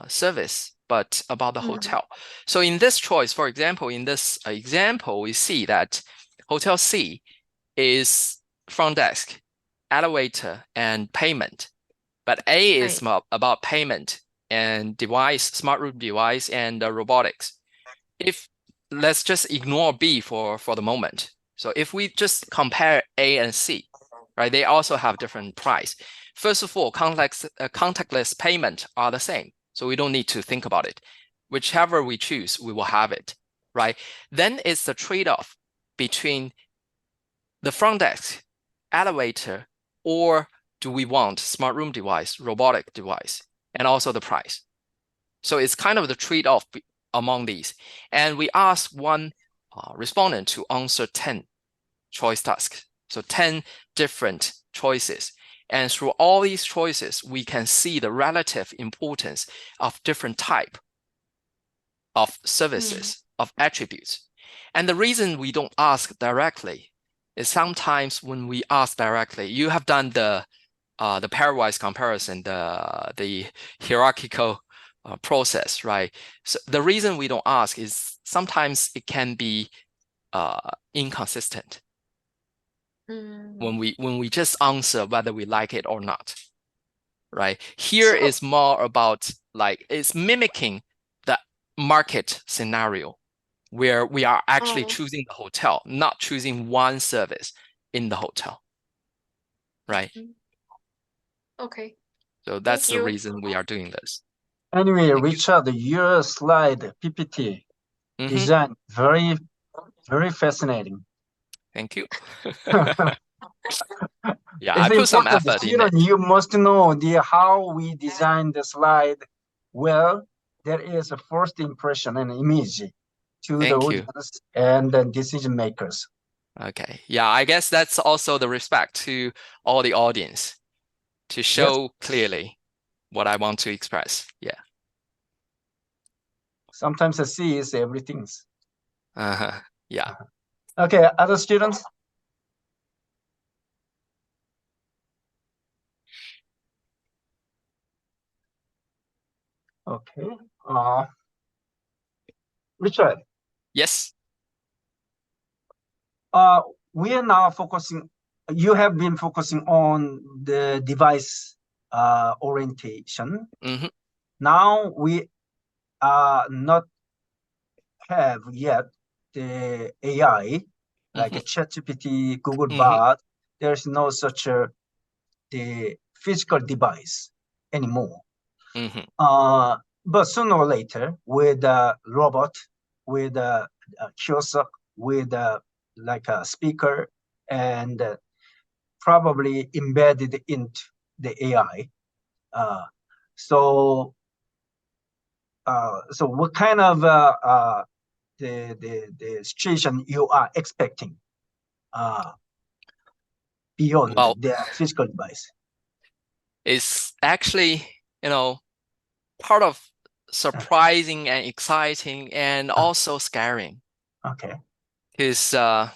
service, but about the hotel. So in this choice, for example, in this example, we see that Hotel C is front desk, elevator, and payment. But A is about payment and device, smart room device, and robotics. If let's just ignore B for the moment. So if we just compare A and C, right, they also have different price. First of all, contactless payment are the same, so we don't need to think about it. Whichever we choose, we will have it, right? Then it's the trade-off between the front desk, elevator, or do we want smart room device, robotic device, and also the price. So it's kind of the trade-off among these. And we asked one respondent to answer 10 choice tasks. So 10 different choices. And through all these choices, we can see the relative importance of different type of services, of attributes. And the reason we don't ask directly is sometimes when we ask directly, you have done the pairwise comparison, the hierarchical process, right? So the reason we don't ask is sometimes it can be inconsistent when we just answer whether we like it or not, right? Here is more about like it's mimicking the market scenario where we are actually choosing the hotel, not choosing one service in the hotel, right? Okay. So that's the reason we are doing this. Anyway, Richard, your slide PPT design very, very fascinating. Thank you. Yeah, I put some effort in it. You must know how we design the slide. Well, there is a first impression and image to the audience and the decision makers. Okay. Yeah, I guess that's also the respect to all the audience to show clearly what I want to express. Yeah. Sometimes I see is everything. Yeah. Okay, other students? Okay. Richard, Yes. we are now focusing, you have been focusing on the device orientation. Mm-hmm. Now we not have yet the AI, like a ChatGPT, Google Bard. There's no such the physical device anymore. But sooner or later, with a robot, with a kiosk, with like a speaker, and probably embedded into the AI. So what kind of the situation you are expecting beyond the physical device? It's actually, part of surprising and exciting and also scaring. Okay. Because I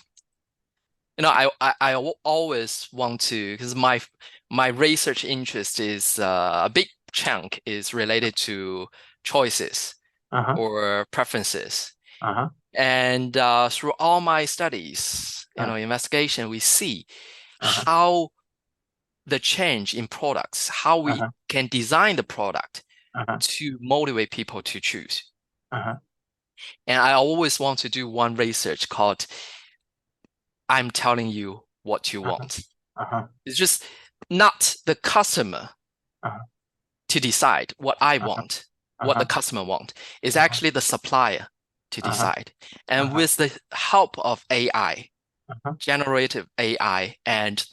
always want to, because my research interest is a big chunk is related to choices or preferences. And through all my studies, investigation, we see how the change in products, how we can design the product to motivate people to choose. And I always want to do one research called I'm telling you what you want. It's just not the customer to decide what I want, what the customer want. It's actually the supplier to decide. And with the help of AI, generative AI, and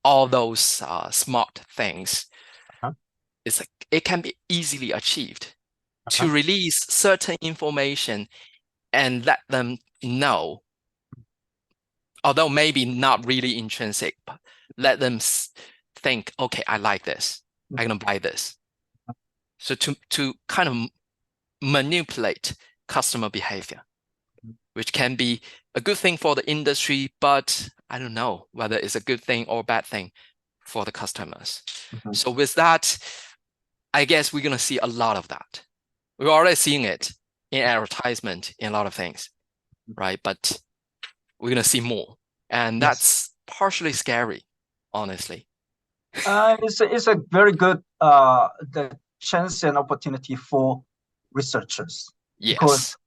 all those smart things, it can be easily achieved to release certain information and let them know, although maybe not really intrinsic, but let them think, okay, I like this, I'm gonna buy this. So to kind of manipulate customer behavior, which can be a good thing for the industry, but I don't know whether it's a good thing or a bad thing for the customers. So with that, I guess we're gonna see a lot of that. We're already seeing it in advertisement, in a lot of things, right? But we're gonna see more. And that's partially scary, honestly. It's a very good the chance and opportunity for researchers. Yes. Because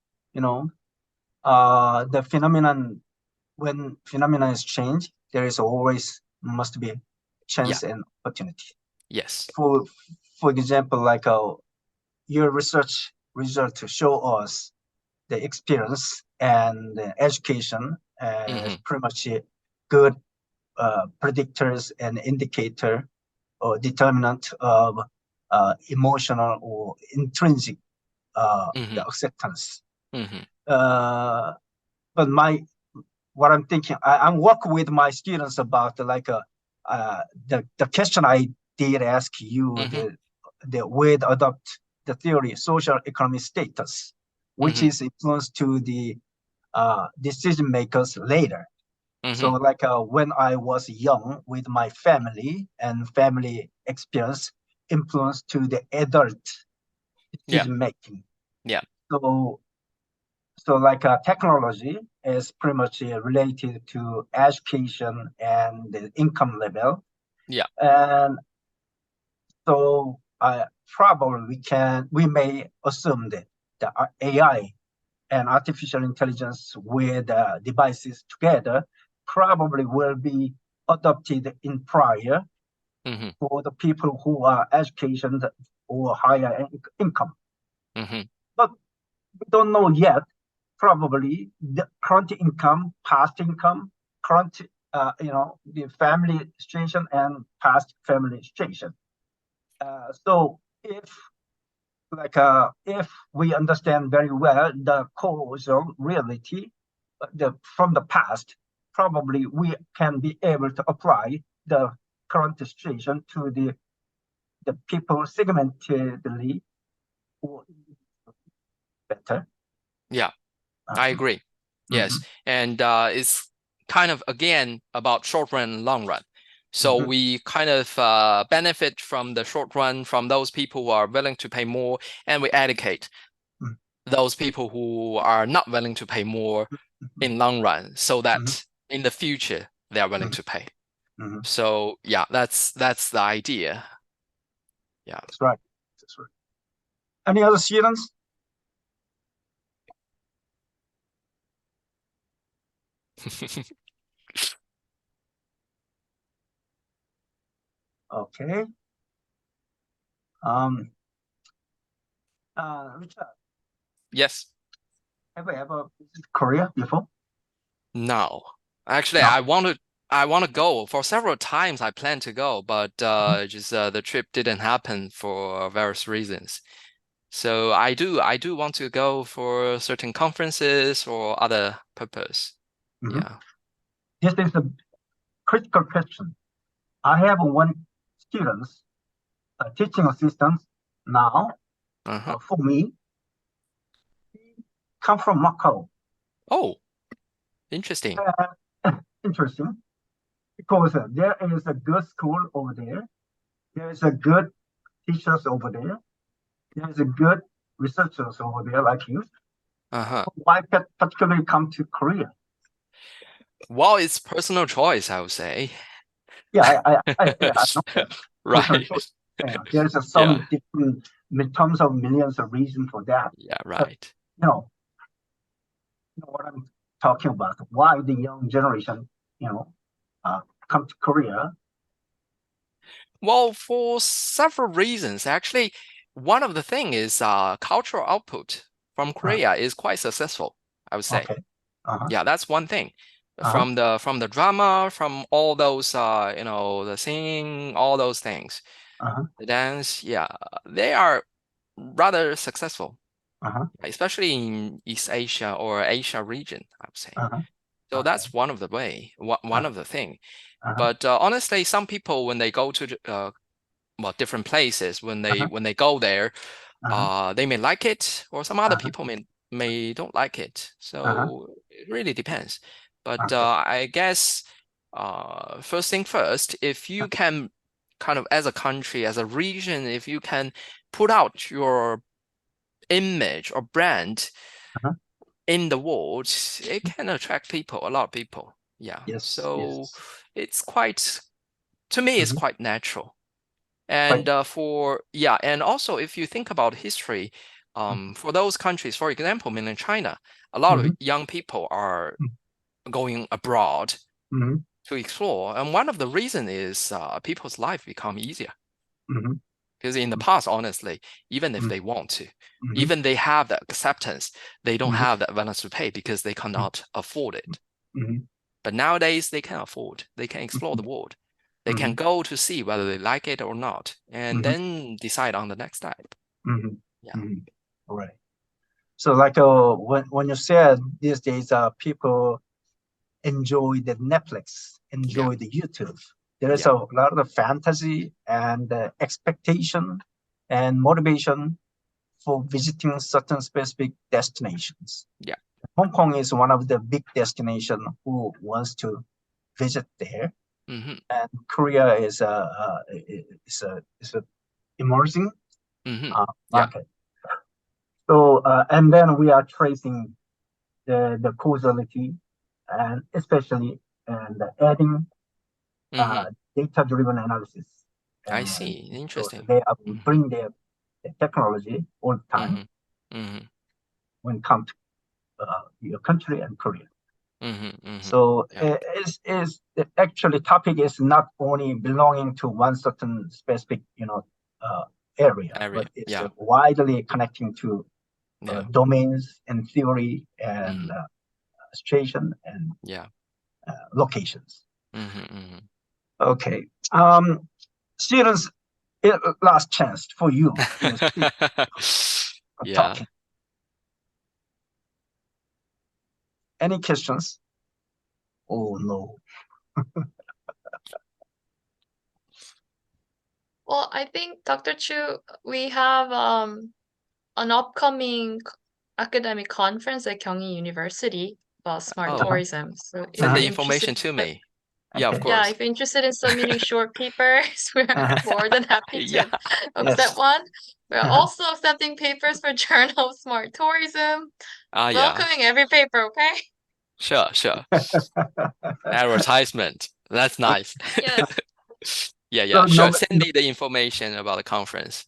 the phenomenon, when phenomenon is changed, there is always must be chance and opportunity. Yes. For example, like your research result to show us the experience and the education as pretty much good predictors and indicator or determinant of emotional or intrinsic the acceptance. But what I'm thinking, I'm working with my students about the question I did ask you, the way to adopt the theory social economic status, which is influence to the decision makers later. So like when I was young with my family and family experience influence to the adult decision making. So like technology is pretty much related to education and the income level. And so probably we may assume that the AI and artificial intelligence with devices together probably will be adopted in prior for the people who are educated or higher income. But we don't know yet. Probably the current income, past income, current the family situation and past family situation. So if we understand very well the causal reality from the past, probably we can be able to apply the current situation to the people segmentedly or better. I agree. Yes. And it's kind of, again, about short run and long run. So we kind of benefit from the short run from those people who are willing to pay more, and we educate those people who are not willing to pay more in long run, so that in the future they are willing to pay. So yeah, that's the idea. Yeah, that's right. That's right. Any other students? Okay. Richard, yes. have you ever visited Korea before? No, actually, No. I want to go for several times. I plan to go, but just the trip didn't happen for various reasons. So I do want to go for certain conferences or other purpose. Yeah. This is a critical question. I have one student, a teaching assistant now. For me, he come from Macau. Oh, interesting. Interesting, because there is a good school over there. There is a good teachers over there. There is a good researchers over there like you. Why particularly come to Korea? Well, it's personal choice, I would say. Yeah, I know that. Right. Yeah, there's some different terms of millions of reasons for that. Yeah, right. But, you know what I'm talking about. Why the young generation, come to Korea? Well, for several reasons. Actually, one of the thing is cultural output from Korea is quite successful, I would say. Okay. Yeah, that's one thing. From the drama, from all those the singing, all those things. The dance, yeah, they are rather successful. Especially in East Asia or Asia region, I would say. So that's one of the way, one of the thing. But honestly, some people when they go to different places, when they go there, they may like it, or some other people may don't like it. So it really depends. But I guess first thing first, if you can kind of as a country, as a region, if you can put out your image or brand in the world, it can attract people, a lot of people. Yeah. Yes. So it's quite, to me, it's quite natural. And and also if you think about history, for those countries, for example, mainland China, a lot of young people are going abroad to explore. And one of the reasons is people's life become easier. Because in the past, honestly, even if they want to, even they have the acceptance, they don't have that balance to pay because they cannot afford it. But nowadays, they can afford. They can explore the world. They can go to see whether they like it or not, and then decide on the next step. Yeah. All right. So like when you said these days, people enjoy the Netflix, enjoy the YouTube. There is a lot of fantasy and expectation and motivation for visiting certain specific destinations. Yeah. Hong Kong is one of the big destinations who wants to visit there. And Korea is a emerging market. So and then we are tracing the causality, and especially adding data-driven analysis. I see. Interesting. So they are bring their technology all the time when it comes to your country and Korea. So is actually topic is not only belonging to one certain specific area, but it's widely connecting to domains and theory and situation and locations. Okay, students, last chance for you. Talking. Any questions? Oh no. Well, I think Dr. Qiu, we have an upcoming academic conference at Kyunghee University about smart tourism. So send the information to me. Yeah, of Okay. Yeah, course. if you're interested in submitting short papers, we're more than happy to Yeah. accept one. We're also accepting papers for Journal of Smart Tourism. Yeah. Welcoming every paper, okay? Sure. Advertisement. That's nice. Yes. Yeah. So Sure. Send me the information about the conference.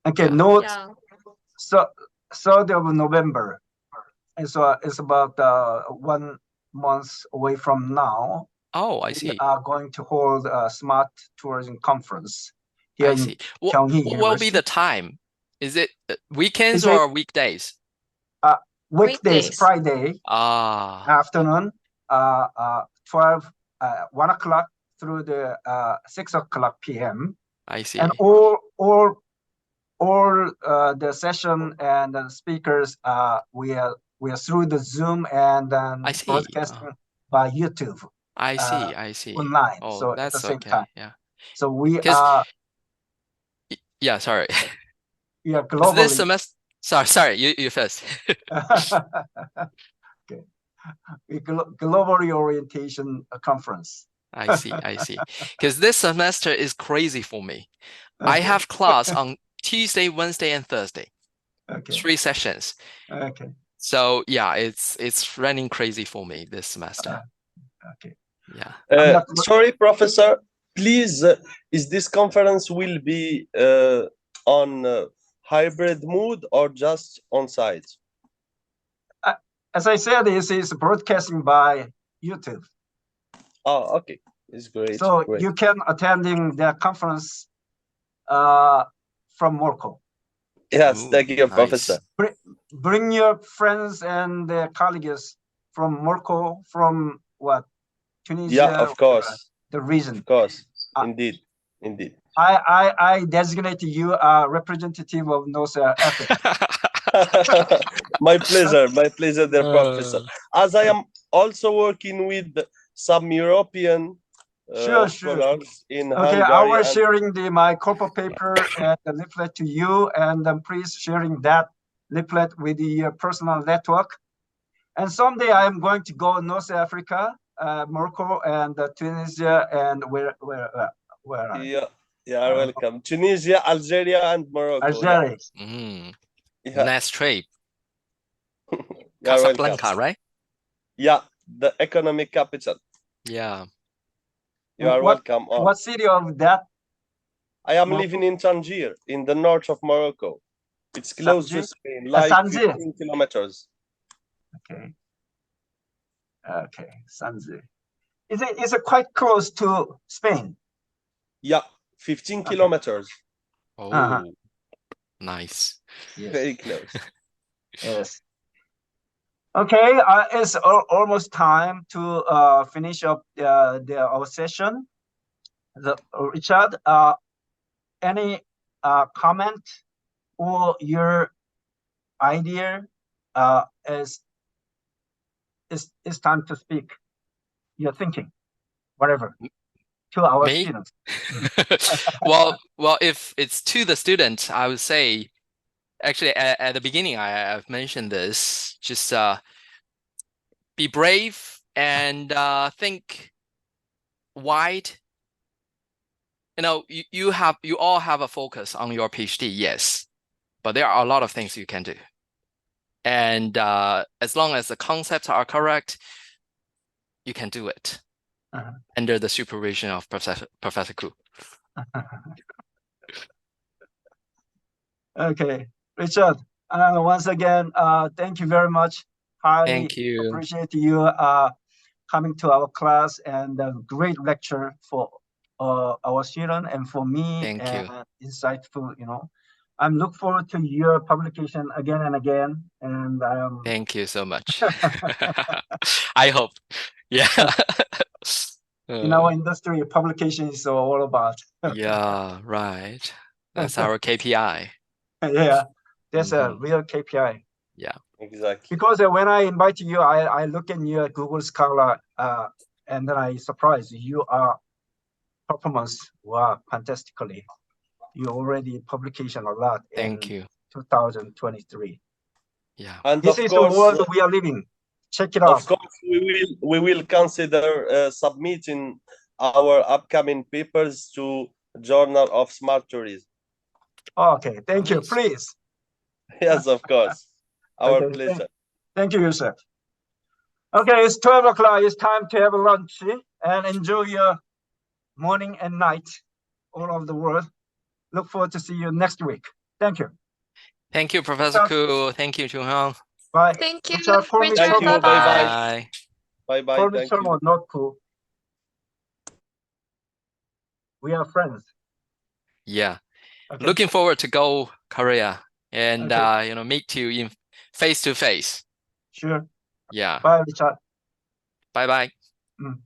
Okay, Yeah. note. Yeah. So 3rd of November. And so it's about 1 month away from now. Oh, I We see. are going to hold a smart tourism conference here I in see. What Kyunghee will be University. the time? Is it weekends Is it- or weekdays? Weekdays, Weekdays. Friday Ah, afternoon, 1 o'clock through the 6 o'clock p.m. I see. And all the session and the speakers we are through the Zoom and I see. broadcasting by YouTube I see. online. Oh, So at that's the same okay. time. Yeah. So we 'Cause- are Yeah, sorry. globally. This semester. Sorry. You first. Okay. We globally orientation conference. I see. Because this semester is crazy for me. I Okay. have class on Tuesday, Wednesday, and Thursday. Okay. 3 sessions. Okay. So yeah, it's running crazy for me this semester. Okay. Yeah. Sorry, Professor. Please, is this conference will be on hybrid mode or just on site? As I said, this is broadcasting by YouTube. Oh, okay. It's great. So great. you can attending the conference from Morocco. Yes, Ooh, thank you, nice. Professor. Bring your friends and colleagues from Morocco, from what? Tunisia? Yeah, of course. The region. Of course. Uh, Indeed. I designate you a representative of North Africa. My pleasure, dear Professor. As I am also working with some European Sure. scholars in Okay, Hungary. I will and- sharing my corporate paper and the leaflet to you, and please sharing that leaflet with your personal network. And someday I am going to go North Africa, Morocco, and Tunisia, and where? Yeah, welcome. Tunisia, Algeria, and Morocco. Algeria. Yeah. Nice trip. You're Casablanca, welcome. right? Yeah, the economic capital. Yeah. You are welcome. What city of that? I am Morocco? living in Tangier, in the north of Morocco. It's close to Tangier? Spain, like Tangier. 15 kilometers. Okay, Tangier. Is it quite close to Spain? Yeah, 15 Okay. kilometers. Oh, nice. Yes. Very close. Yes. Okay, it's almost time to finish up our session. Richard, any comment or your idea? It's time to speak. You're thinking, whatever, to our Me? students. well, if it's to the student, I would say, actually, at the beginning, I've mentioned this. Just be brave and think wide. You know, you all have a focus on your PhD, yes, but there are a lot of things you can do. And as long as the concepts are correct, you can do it under the supervision of Professor Qiu. Okay, Richard, once again, thank you very much. Highly Thank you. appreciate you coming to our class, and a great lecture for our student and for me. Thank you. Insightful, I'm look forward to your publication again and again, and Thank you so much. I hope. Yeah. In our industry, publication is all about. Yeah, right. That's our KPI. Yeah, that's a real KPI. Yeah, exactly. Because when I invite you, I look in your Google Scholar, and then I surprised your performance. Wow, fantastically! You already publication a lot. Thank you. 2023. Yeah. And this of is course, the world we are living. Check it out. Of course, we will consider submitting our upcoming papers to Journal of Smart Tourism. Okay, thank you. Nice. Please. Yes, of course. Our Okay, pleasure. Thank you, Yusuf. Okay, it's 12 o'clock. It's time to have lunch and enjoy your morning and night all over the world. Look forward to see you next week. Thank you. Thank you, Professor Qiu. Thank you, Chung-Hong. Bye. Thank you, Richard, call me Richard. Thank you. Solomon. Bye-bye. Bye. Bye-bye. Call me Thank you. Solomon, not cool. We are friends. Yeah. Okay. Looking forward to go Korea and Okay. you know, meet you in face to face. Sure. Yeah. Bye, Richard. Bye bye. Mm.